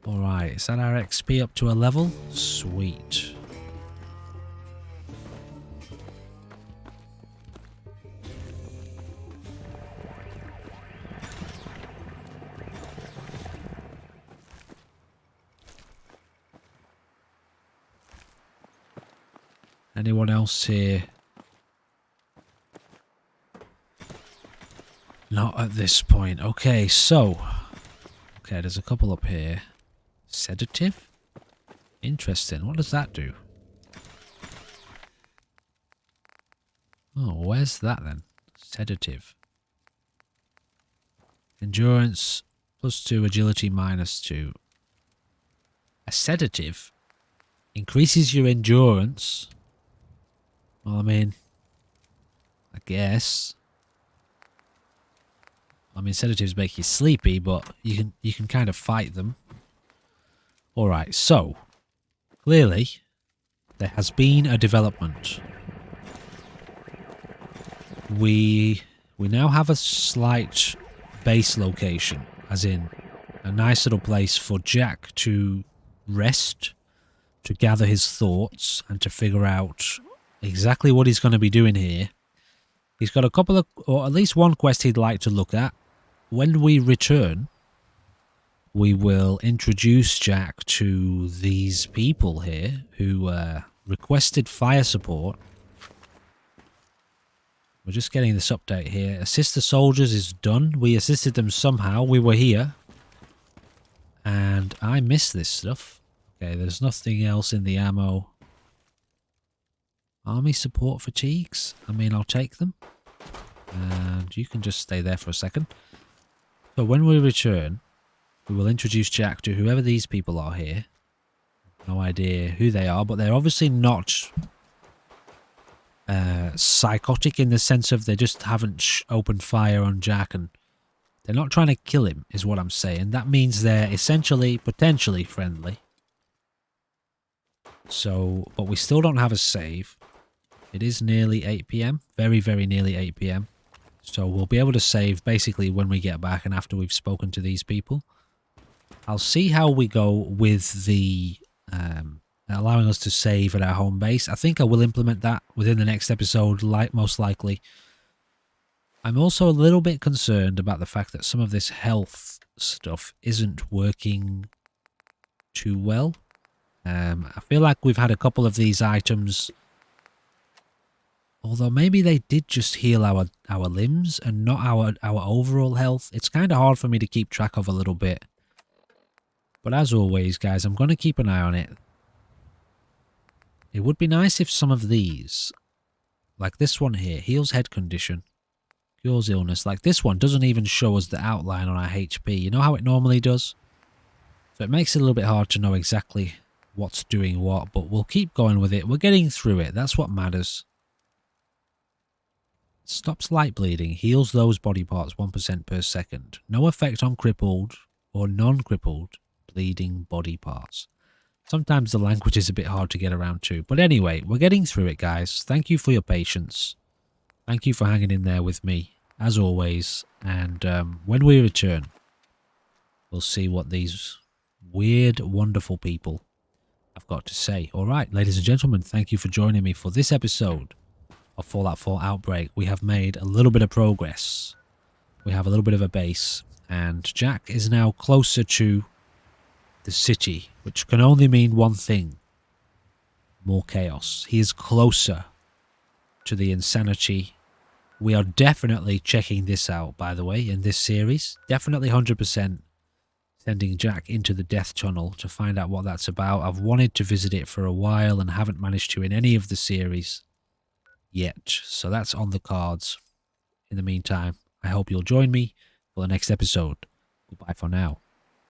Speaker 1: Alright, is that our XP up to a level? Sweet. Anyone else here? Not at this point. Okay, so... Okay, there's a couple up here. Sedative? Interesting. What does that do? Oh, where's that then? Sedative. Endurance +2, agility -2. A sedative increases your endurance. Well, I mean, I guess. I mean, sedatives make you sleepy, but you can kind of fight them. All right, so clearly there has been a development. We now have a slight base location, as in a nice little place for Jack to rest, to gather his thoughts, and to figure out exactly what he's going to be doing here. He's got a couple of, or at least one quest he'd like to look at. When we return, we will introduce Jack to these people here who requested fire support. We're just getting this update here. Assist the soldiers is done. We assisted them somehow. We were here. And I missed this stuff. Okay, there's nothing else in the ammo. Army support fatigues. I mean, I'll take them. And you can just stay there for a second. So when we return, we will introduce Jack to whoever these people are here. No idea who they are, but they're obviously not psychotic in the sense of they just haven't opened fire on Jack, and they're not trying to kill him, is what I'm saying. That means they're essentially, potentially friendly. So, but we still don't have a save. It is nearly 8 PM. Very, very nearly 8 PM. So we'll be able to save basically when we get back and after we've spoken to these people. I'll see how we go with the allowing us to save at our home base. I think I will implement that within the next episode, most likely. I'm also a little bit concerned about the fact that some of this health stuff isn't working too well. I feel like we've had a couple of these items, although maybe they did just heal our limbs and not our overall health. It's kind of hard for me to keep track of a little bit. But as always, guys, I'm going to keep an eye on it. It would be nice if some of these, like this one here, heals head condition, cures illness. Like this one doesn't even show us the outline on our HP. You know how it normally does? So it makes it a little bit hard to know exactly what's doing what, but we'll keep going with it. We're getting through it. That's what matters. Stops light bleeding. Heals those body parts 1% per second. No effect on crippled or non-crippled bleeding body parts. Sometimes the language is a bit hard to get around to. But anyway, we're getting through it, guys. Thank you for your patience. Thank you for hanging in there with me, as always. And when we return, we'll see what these weird, wonderful people have got to say. All right, ladies and gentlemen, thank you for joining me for this episode of Fallout 4 Outbreak. We have made a little bit of progress. We have a little bit of a base, and Jack is now closer to the city, which can only mean one thing: more chaos. He is closer to the insanity. We are definitely checking this out, by the way, in this series. Definitely 100% sending Jack into the death tunnel to find out what that's about. I've wanted to visit it for a while and haven't managed to in any of the series yet. So that's on the cards. In the meantime, I hope you'll join me for the next episode. Goodbye for now.